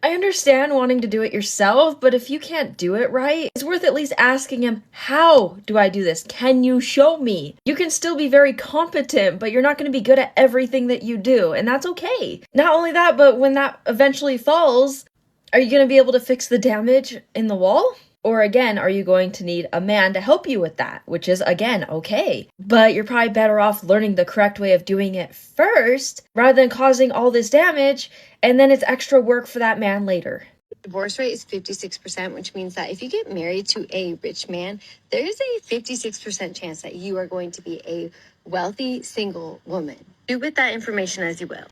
I understand wanting to do it yourself, but if you can't do it right, it's worth at least asking him, how do I do this? Can you show me? You can still be very competent, but you're not going to be good at everything that you do, and that's okay. Not only that, but when that eventually falls, are you going to be able to fix the damage in the wall? Or again, are you going to need a man to help you with that? Which is, again, okay. But you're probably better off learning the correct way of doing it first, rather than causing all this damage, and then it's extra work for that man later. Divorce rate is 56%, which means that if you get married to a rich man, there's a 56% chance that you are going to be a wealthy single woman. Do with that information as you will.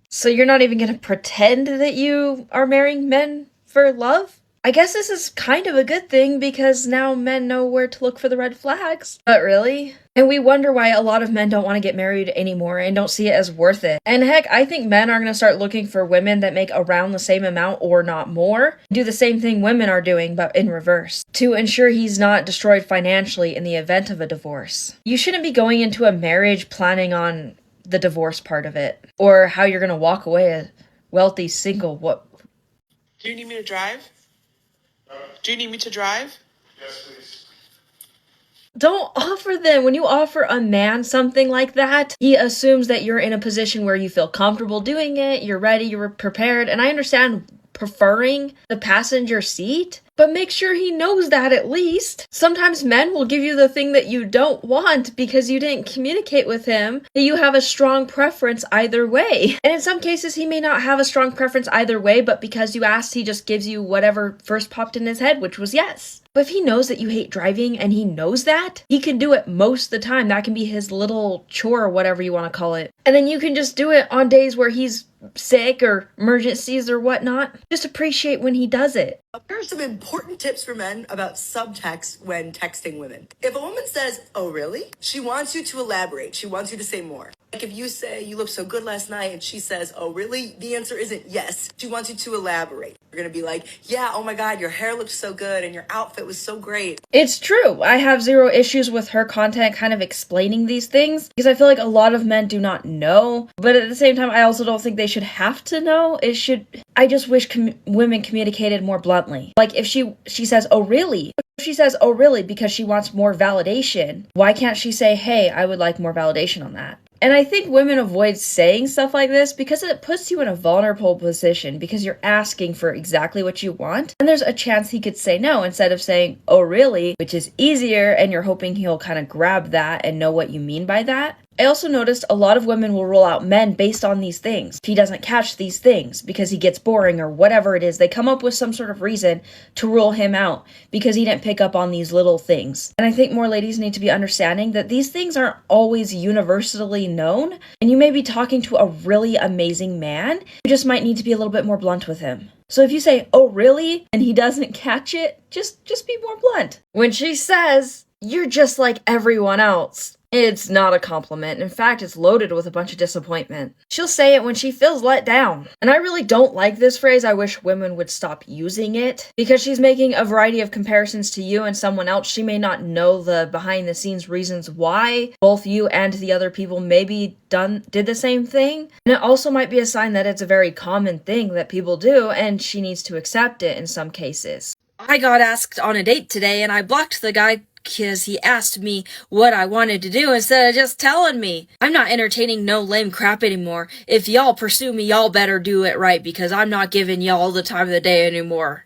So you're not even going to pretend that you are marrying men for love? I guess this is kind of a good thing because now men know where to look for the red flags. But really? And we wonder why a lot of men don't want to get married anymore and don't see it as worth it. And heck, I think men are going to start looking for women that make around the same amount or not more. Do the same thing women are doing, but in reverse. To ensure he's not destroyed financially in the event of a divorce. You shouldn't be going into a marriage planning on the divorce part of it. Or how you're going to walk away a wealthy single. What? Do you need me to drive? Do you need me to drive? Yes, please. Don't offer them. When you offer a man something like that, he assumes that you're in a position where you feel comfortable doing it, you're ready, you're prepared, and I understand preferring the passenger seat, but make sure he knows that at least. Sometimes men will give you the thing that you don't want because you didn't communicate with him that you have a strong preference either way. And in some cases, he may not have a strong preference either way, but because you asked, he just gives you whatever first popped in his head, which was yes. But if he knows that you hate driving and he knows that, he can do it most of the time. That can be his little chore or whatever you want to call it. And then you can just do it on days where he's sick or emergencies or whatnot. Just appreciate when he does it. Here are some important tips for men about subtext when texting women. If a woman says, "Oh, really?" she wants you to elaborate. She wants you to say more. Like if you say you looked so good last night and she says, oh really? The answer isn't yes. She wants you to elaborate. You're gonna be like, yeah, oh my God, your hair looked so good and your outfit was so great. It's true. I have zero issues with her content kind of explaining these things because I feel like a lot of men do not know. But at the same time, I also don't think they should have to know. I just wish women communicated more bluntly. Like if she says, oh really? If she says, oh really, because she wants more validation, why can't she say, hey, I would like more validation on that? And I think women avoid saying stuff like this because it puts you in a vulnerable position because you're asking for exactly what you want. And there's a chance he could say no instead of saying, oh really, which is easier and you're hoping he'll kind of grab that and know what you mean by that. I also noticed a lot of women will rule out men based on these things. If he doesn't catch these things because he gets boring or whatever it is, they come up with some sort of reason to rule him out because he didn't pick up on these little things. And I think more ladies need to be understanding that these things aren't always universally known, and you may be talking to a really amazing man who just might need to be a little bit more blunt with him. So if you say, oh really, and he doesn't catch it, just be more blunt. When she says, you're just like everyone else, it's not a compliment. In fact, it's loaded with a bunch of disappointment. She'll say it when she feels let down. And I really don't like this phrase. I wish women would stop using it because she's making a variety of comparisons to you and someone else. She may not know the behind the scenes reasons why both you and the other people maybe did the same thing. And it also might be a sign that it's a very common thing that people do and she needs to accept it in some cases. I got asked on a date today and I blocked the guy because he asked me what I wanted to do instead of just telling me. I'm not entertaining no lame crap anymore. If y'all pursue me, y'all better do it right because I'm not giving y'all the time of the day anymore.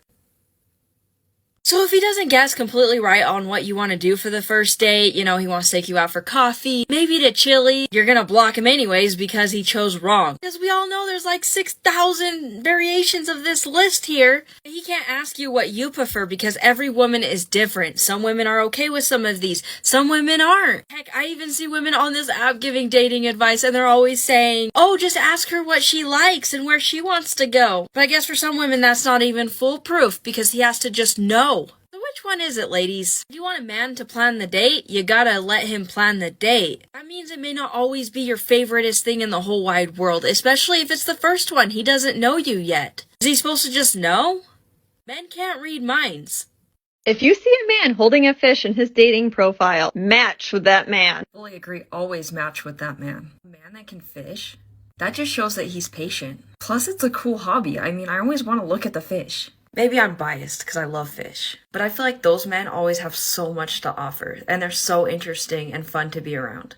So if he doesn't guess completely right on what you want to do for the first date, he wants to take you out for coffee, maybe to Chili, you're gonna block him anyways because he chose wrong. Because we all know there's like 6,000 variations of this list here. He can't ask you what you prefer because every woman is different. Some women are okay with some of these, some women aren't. Heck, I even see women on this app giving dating advice and they're always saying, oh, just ask her what she likes and where she wants to go. But I guess for some women that's not even foolproof because he has to just know. So which one is it, ladies? If you want a man to plan the date, you gotta let him plan the date. That means it may not always be your favoriteest thing in the whole wide world, especially if it's the first one. He doesn't know you yet. Is he supposed to just know? Men can't read minds. If you see a man holding a fish in his dating profile, match with that man. Fully agree, always match with that man. A man that can fish? That just shows that he's patient. Plus, it's a cool hobby. I always want to look at the fish. Maybe I'm biased because I love fish, but I feel like those men always have so much to offer, and they're so interesting and fun to be around.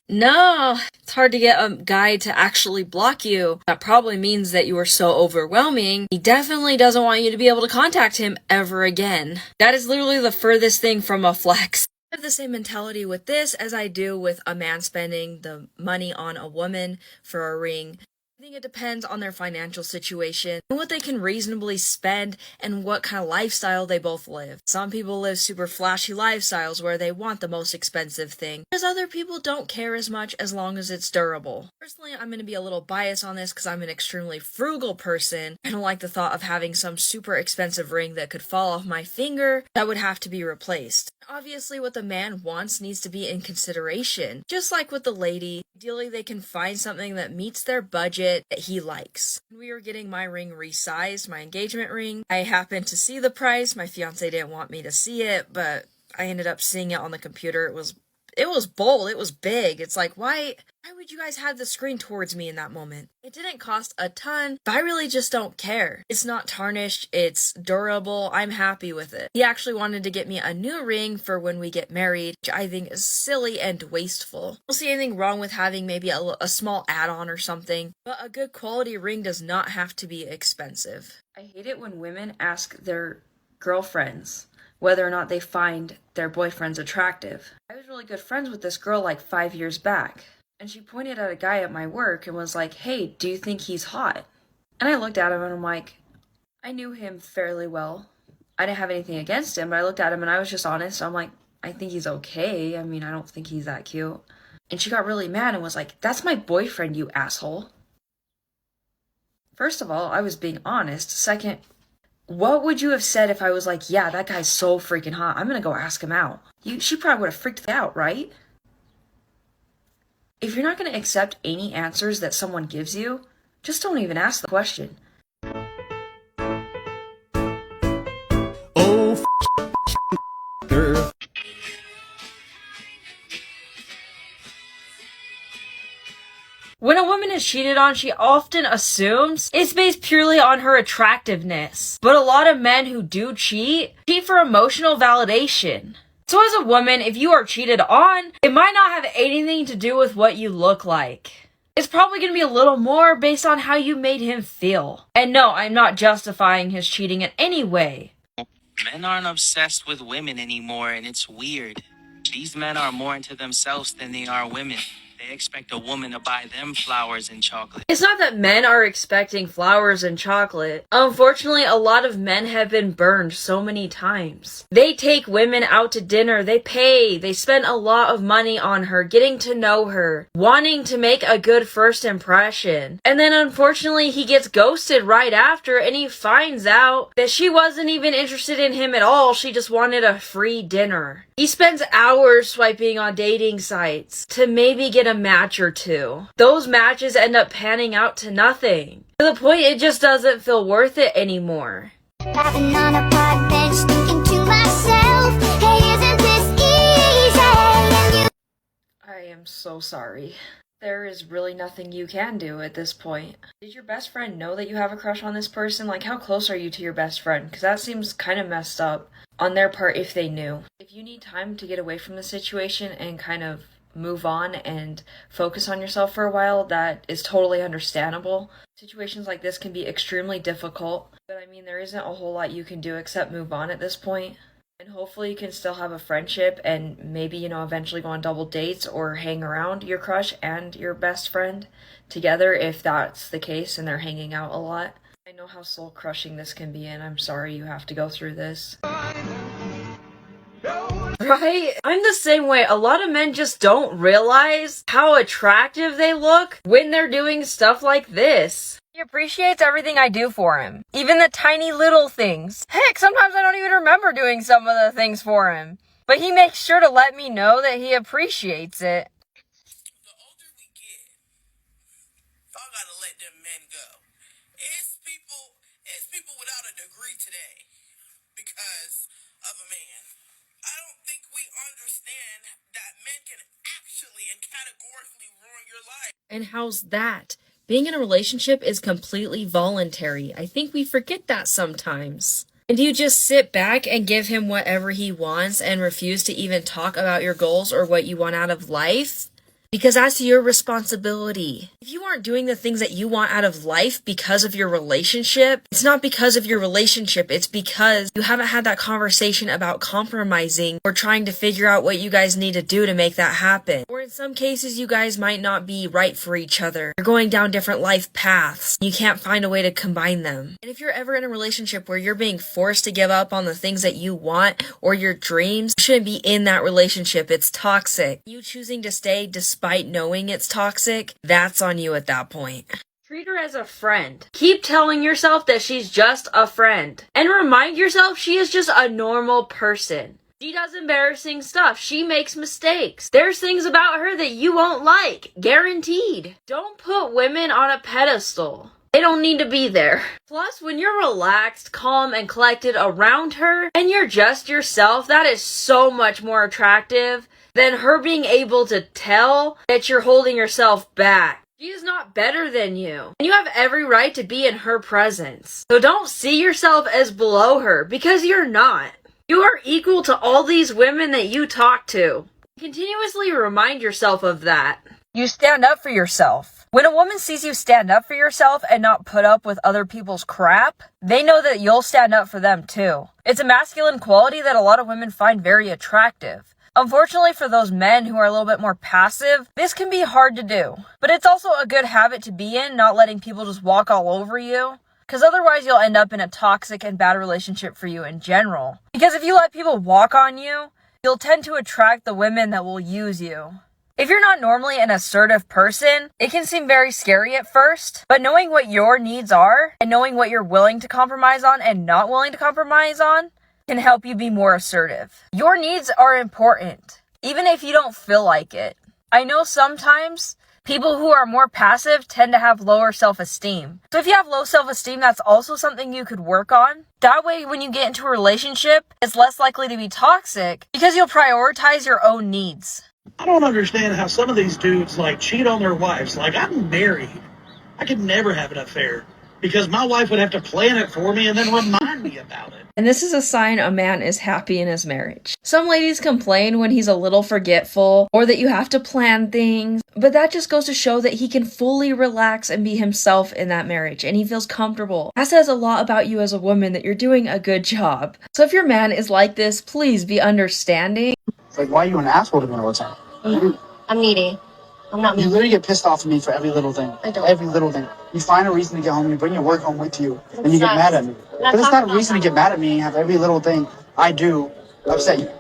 No, it's hard to get a guy to actually block you. That probably means that you are so overwhelming. He definitely doesn't want you to be able to contact him ever again. That is literally the furthest thing from a flex. I have the same mentality with this as I do with a man spending the money on a woman for a ring. I think it depends on their financial situation and what they can reasonably spend and what kind of lifestyle they both live. Some people live super flashy lifestyles where they want the most expensive thing, whereas other people don't care as much as long as it's durable. Personally, I'm going to be a little biased on this because I'm an extremely frugal person. I don't like the thought of having some super expensive ring that could fall off my finger that would have to be replaced. Obviously, what the man wants needs to be in consideration. Just like with the lady, ideally they can find something that meets their budget that he likes. When we were getting my ring resized, my engagement ring, I happened to see the price. My fiance didn't want me to see it, but I ended up seeing it on the computer. It was bold, it was big. It's like, why would you guys have the screen towards me in that moment? It didn't cost a ton, but I really just don't care. It's not tarnished, it's durable, I'm happy with it. He actually wanted to get me a new ring for when we get married, which I think is silly and wasteful. I don't see anything wrong with having maybe a small add-on or something, but a good quality ring does not have to be expensive. I hate it when women ask their girlfriends whether or not they find their boyfriends attractive. I was really good friends with this girl like 5 years back, and she pointed at a guy at my work and was like, hey, do you think he's hot? And I looked at him and I'm like, I knew him fairly well. I didn't have anything against him, but I looked at him and I was just honest. I'm like, I think he's okay. I don't think he's that cute. And she got really mad and was like, that's my boyfriend, you asshole. First of all, I was being honest. Second, What would you have said if I was like, yeah, that guy's so freaking hot, I'm gonna go ask him out? She probably would have freaked out, right? If you're not gonna accept any answers that someone gives you, just don't even ask the question. Oh, girl. When a woman is cheated on, she often assumes it's based purely on her attractiveness. But a lot of men who do cheat for emotional validation. So as a woman, if you are cheated on, it might not have anything to do with what you look like. It's probably going to be a little more based on how you made him feel. And no, I'm not justifying his cheating in any way. Men aren't obsessed with women anymore, and it's weird. These men are more into themselves than they are women. They expect a woman to buy them flowers and chocolate. It's not that men are expecting flowers and chocolate. Unfortunately, a lot of men have been burned so many times. They take women out to dinner, they pay, they spend a lot of money on her, getting to know her, wanting to make a good first impression. And then unfortunately, he gets ghosted right after and he finds out that she wasn't even interested in him at all, she just wanted a free dinner. He spends hours swiping on dating sites to maybe get a match or two. Those matches end up panning out to nothing. To the point it just doesn't feel worth it anymore. Laughing on a park bench, thinking to myself, hey, isn't this easy? I am so sorry. There is really nothing you can do at this point. Did your best friend know that you have a crush on this person? Like, how close are you to your best friend? Because that seems kind of messed up on their part if they knew. If you need time to get away from the situation and kind of move on and focus on yourself for a while, that is totally understandable. Situations like this can be extremely difficult, but I mean, there isn't a whole lot you can do except move on at this point. And hopefully you can still have a friendship and maybe, eventually go on double dates or hang around your crush and your best friend together if that's the case and they're hanging out a lot. I know how soul crushing this can be, and I'm sorry you have to go through this. Right? I'm the same way. A lot of men just don't realize how attractive they look when they're doing stuff like this. He appreciates everything I do for him. Even the tiny little things. Heck, sometimes I don't even remember doing some of the things for him. But he makes sure to let me know that he appreciates it. The older we get, y'all gotta let them men go. It's people without a degree today because of a man. I don't think we understand that men can actually and categorically ruin your life. And how's that? Being in a relationship is completely voluntary. I think we forget that sometimes. And do you just sit back and give him whatever he wants and refuse to even talk about your goals or what you want out of life? Because that's your responsibility. If you aren't doing the things that you want out of life because of your relationship, it's not because of your relationship, it's because you haven't had that conversation about compromising or trying to figure out what you guys need to do to make that happen. Or in some cases, you guys might not be right for each other. You're going down different life paths. You can't find a way to combine them. And if you're ever in a relationship where you're being forced to give up on the things that you want or your dreams, you shouldn't be in that relationship. It's toxic. You choosing to stay despite knowing it's toxic, that's on you at that point. Treat her as a friend. Keep telling yourself that she's just a friend. And remind yourself she is just a normal person. She does embarrassing stuff. She makes mistakes. There's things about her that you won't like. Guaranteed. Don't put women on a pedestal. They don't need to be there. Plus, when you're relaxed, calm, and collected around her, and you're just yourself, that is so much more attractive than her being able to tell that you're holding yourself back. She is not better than you, and you have every right to be in her presence. So don't see yourself as below her, because you're not. You are equal to all these women that you talk to. Continuously remind yourself of that. You stand up for yourself. When a woman sees you stand up for yourself and not put up with other people's crap, they know that you'll stand up for them too. It's a masculine quality that a lot of women find very attractive. Unfortunately for those men who are a little bit more passive, this can be hard to do. But it's also a good habit to be in, not letting people just walk all over you. Because otherwise you'll end up in a toxic and bad relationship for you in general. Because if you let people walk on you, you'll tend to attract the women that will use you. If you're not normally an assertive person, it can seem very scary at first, but knowing what your needs are and knowing what you're willing to compromise on and not willing to compromise on can help you be more assertive. Your needs are important, even if you don't feel like it. I know sometimes people who are more passive tend to have lower self-esteem. So if you have low self-esteem, that's also something you could work on. That way, when you get into a relationship, it's less likely to be toxic because you'll prioritize your own needs. I don't understand how some of these dudes like cheat on their wives. Like, I'm married. I could never have an affair because my wife would have to plan it for me and then remind me about it. And this is a sign a man is happy in his marriage. Some ladies complain when he's a little forgetful or that you have to plan things, but that just goes to show that he can fully relax and be himself in that marriage and he feels comfortable. That says a lot about you as a woman that you're doing a good job. So if your man is like this, please be understanding. It's like, why are you an asshole to me all the time? I'm needy. I'm not You mean. literally get pissed off at me for every little thing. I don't. Every little thing. You find a reason to get home, you bring your work home with you, and you get not- mad at me. we're not But it's not a talking reason to about get mad at me and have every little thing I do upset you.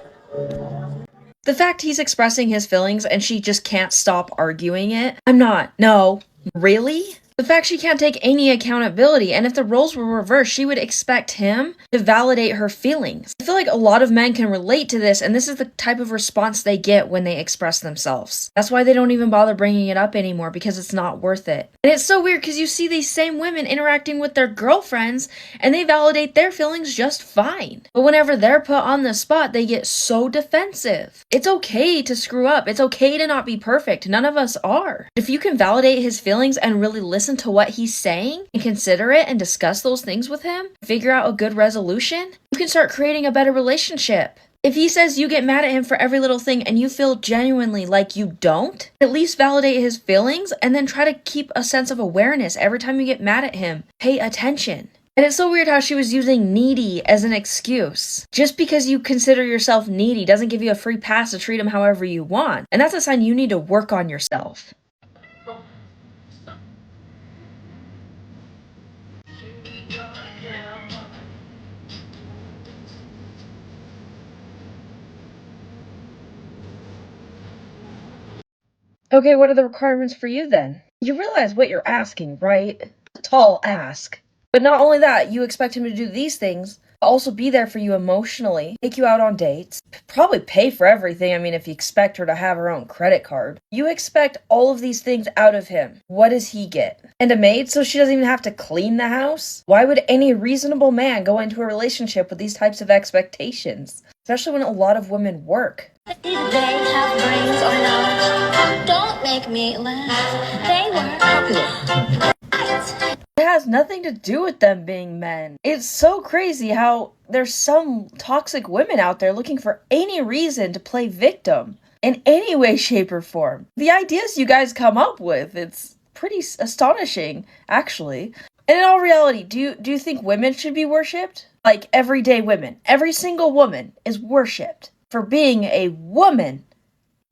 The fact he's expressing his feelings and she just can't stop arguing it. I'm not. No. Really? The fact she can't take any accountability, and if the roles were reversed, she would expect him to validate her feelings. I feel like a lot of men can relate to this, and this is the type of response they get when they express themselves. That's why they don't even bother bringing it up anymore, because it's not worth it. And it's so weird because you see these same women interacting with their girlfriends, and they validate their feelings just fine. But whenever they're put on the spot, they get so defensive. It's okay to screw up. It's okay to not be perfect. None of us are. If you can validate his feelings and really listen to what he's saying and consider it and discuss those things with him, figure out a good resolution, you can start creating a better relationship. If he says you get mad at him for every little thing and you feel genuinely like you don't, at least validate his feelings and then try to keep a sense of awareness every time you get mad at him. Pay attention. And it's so weird how she was using needy as an excuse. Just because you consider yourself needy doesn't give you a free pass to treat him however you want. And that's a sign you need to work on yourself. Okay, what are the requirements for you then? You realize what you're asking, right? A tall ask. But not only that, you expect him to do these things, also be there for you emotionally, take you out on dates, probably pay for everything. I mean, if you expect her to have her own credit card. You expect all of these things out of him. What does he get? And a maid so she doesn't even have to clean the house? Why would any reasonable man go into a relationship with these types of expectations? Especially when a lot of women work. They have brains or no. Don't make me laugh. They were It has nothing to do with them being men. It's so crazy how there's some toxic women out there looking for any reason to play victim in any way, shape, or form. The ideas you guys come up with, it's pretty astonishing, actually. And in all reality, do you think women should be worshipped? Like everyday women. Every single woman is worshipped for being a woman.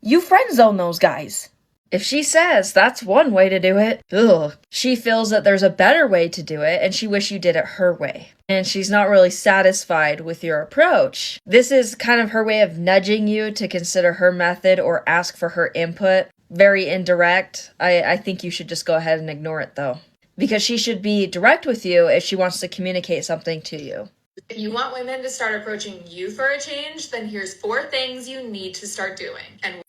You friend zone those guys. If she says that's one way to do it, ugh. She feels that there's a better way to do it and she wishes you did it her way. And she's not really satisfied with your approach. This is kind of her way of nudging you to consider her method or ask for her input. Very indirect. I think you should just go ahead and ignore it though. Because she should be direct with you if she wants to communicate something to you. If you want women to start approaching you for a change, then here's 4 things you need to start doing. And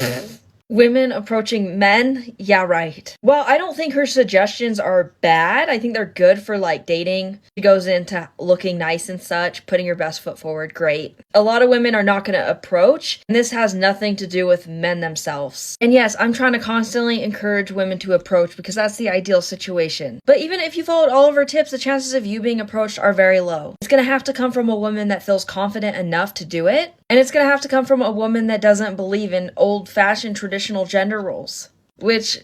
Women approaching men? Yeah, right. Well, I don't think her suggestions are bad. I think they're good for, like, dating. She goes into looking nice and such, putting your best foot forward, great. A lot of women are not going to approach, and this has nothing to do with men themselves. And yes, I'm trying to constantly encourage women to approach because that's the ideal situation. But even if you followed all of her tips, the chances of you being approached are very low. It's going to have to come from a woman that feels confident enough to do it. And it's going to have to come from a woman that doesn't believe in old-fashioned traditional gender roles, which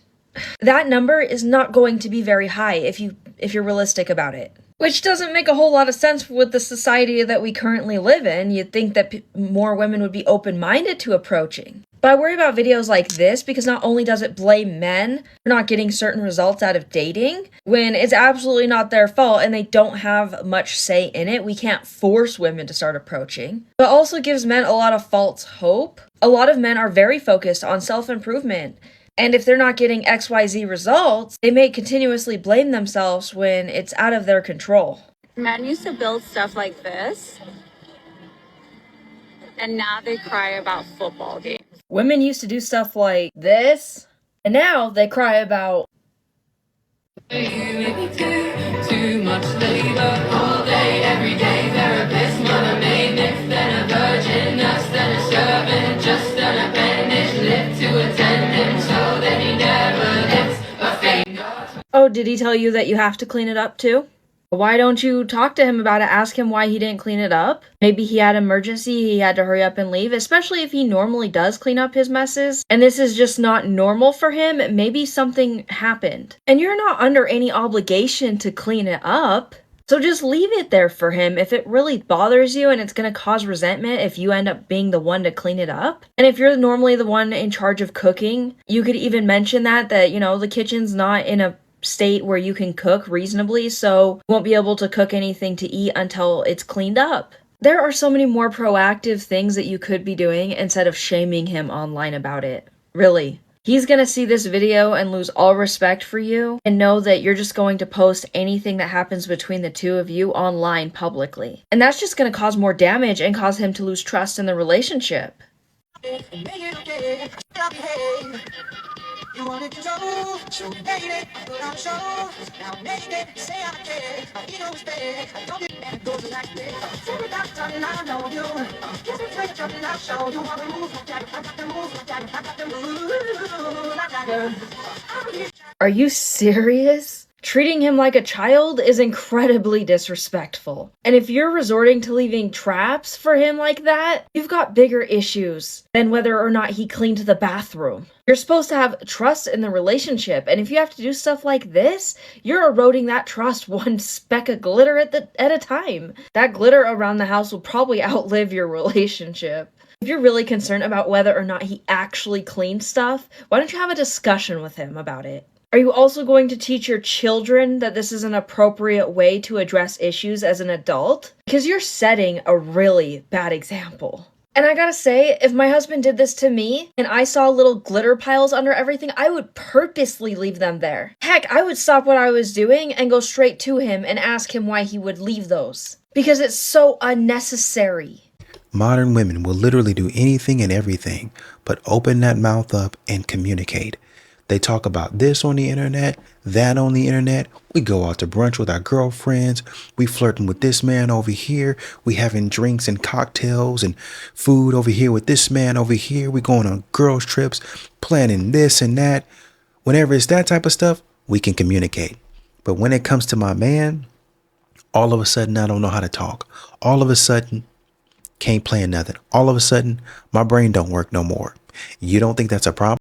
that number is not going to be very high if you're realistic about it. Which doesn't make a whole lot of sense with the society that we currently live in. You'd think that more women would be open-minded to approaching. But I worry about videos like this because not only does it blame men for not getting certain results out of dating, when it's absolutely not their fault and they don't have much say in it, we can't force women to start approaching, but also gives men a lot of false hope. A lot of men are very focused on self-improvement, and if they're not getting XYZ results, they may continuously blame themselves when it's out of their control. Men used to build stuff like this, and now they cry about football games. Women used to do stuff like this, and now they cry about Too much labor all day, every day. Therapist, mother, maintenance, then a virgin, nurse, then a servant, just an appendage, lift to attendant, so that he never lifts a finger. Oh, did he tell you that you have to clean it up too? Why don't you talk to him about it? Ask him why he didn't clean it up. Maybe he had an emergency, he had to hurry up and leave, especially if he normally does clean up his messes. And this is just not normal for him. Maybe something happened. And you're not under any obligation to clean it up. So just leave it there for him if it really bothers you and it's going to cause resentment if you end up being the one to clean it up. And if you're normally the one in charge of cooking, you could even mention that, you know, the kitchen's not in a state where you can cook reasonably, so you won't be able to cook anything to eat until it's cleaned up. There are so many more proactive things that you could be doing instead of shaming him online about it. Really. He's gonna see this video and lose all respect for you and know that you're just going to post anything that happens between the two of you online publicly. And that's just gonna cause more damage and cause him to lose trust in the relationship. You wanted to know, so we made it, put on a show. Now make it, say I care, my ego is big. I don't get and it goes like this. Say without telling, I know you. Yes, it's like something I'll show you. All the moves, I got the moves, I got the moves, I got the. Are you serious? Treating him like a child is incredibly disrespectful. And if you're resorting to leaving traps for him like that, you've got bigger issues than whether or not he cleaned the bathroom. You're supposed to have trust in the relationship, and if you have to do stuff like this, you're eroding that trust one speck of glitter at a time. That glitter around the house will probably outlive your relationship. If you're really concerned about whether or not he actually cleaned stuff, why don't you have a discussion with him about it? Are you also going to teach your children that this is an appropriate way to address issues as an adult? Because you're setting a really bad example. And I gotta say, if my husband did this to me and I saw little glitter piles under everything, I would purposely leave them there. Heck, I would stop what I was doing and go straight to him and ask him why he would leave those. Because it's so unnecessary. Modern women will literally do anything and everything but open that mouth up and communicate. They talk about this on the internet, that on the internet. We go out to brunch with our girlfriends. We flirting with this man over here. We having drinks and cocktails and food over here with this man over here. We going on girls trips, planning this and that. Whenever it's that type of stuff, we can communicate. But when it comes to my man, all of a sudden, I don't know how to talk. All of a sudden, can't plan nothing. All of a sudden, my brain don't work no more. You don't think that's a problem?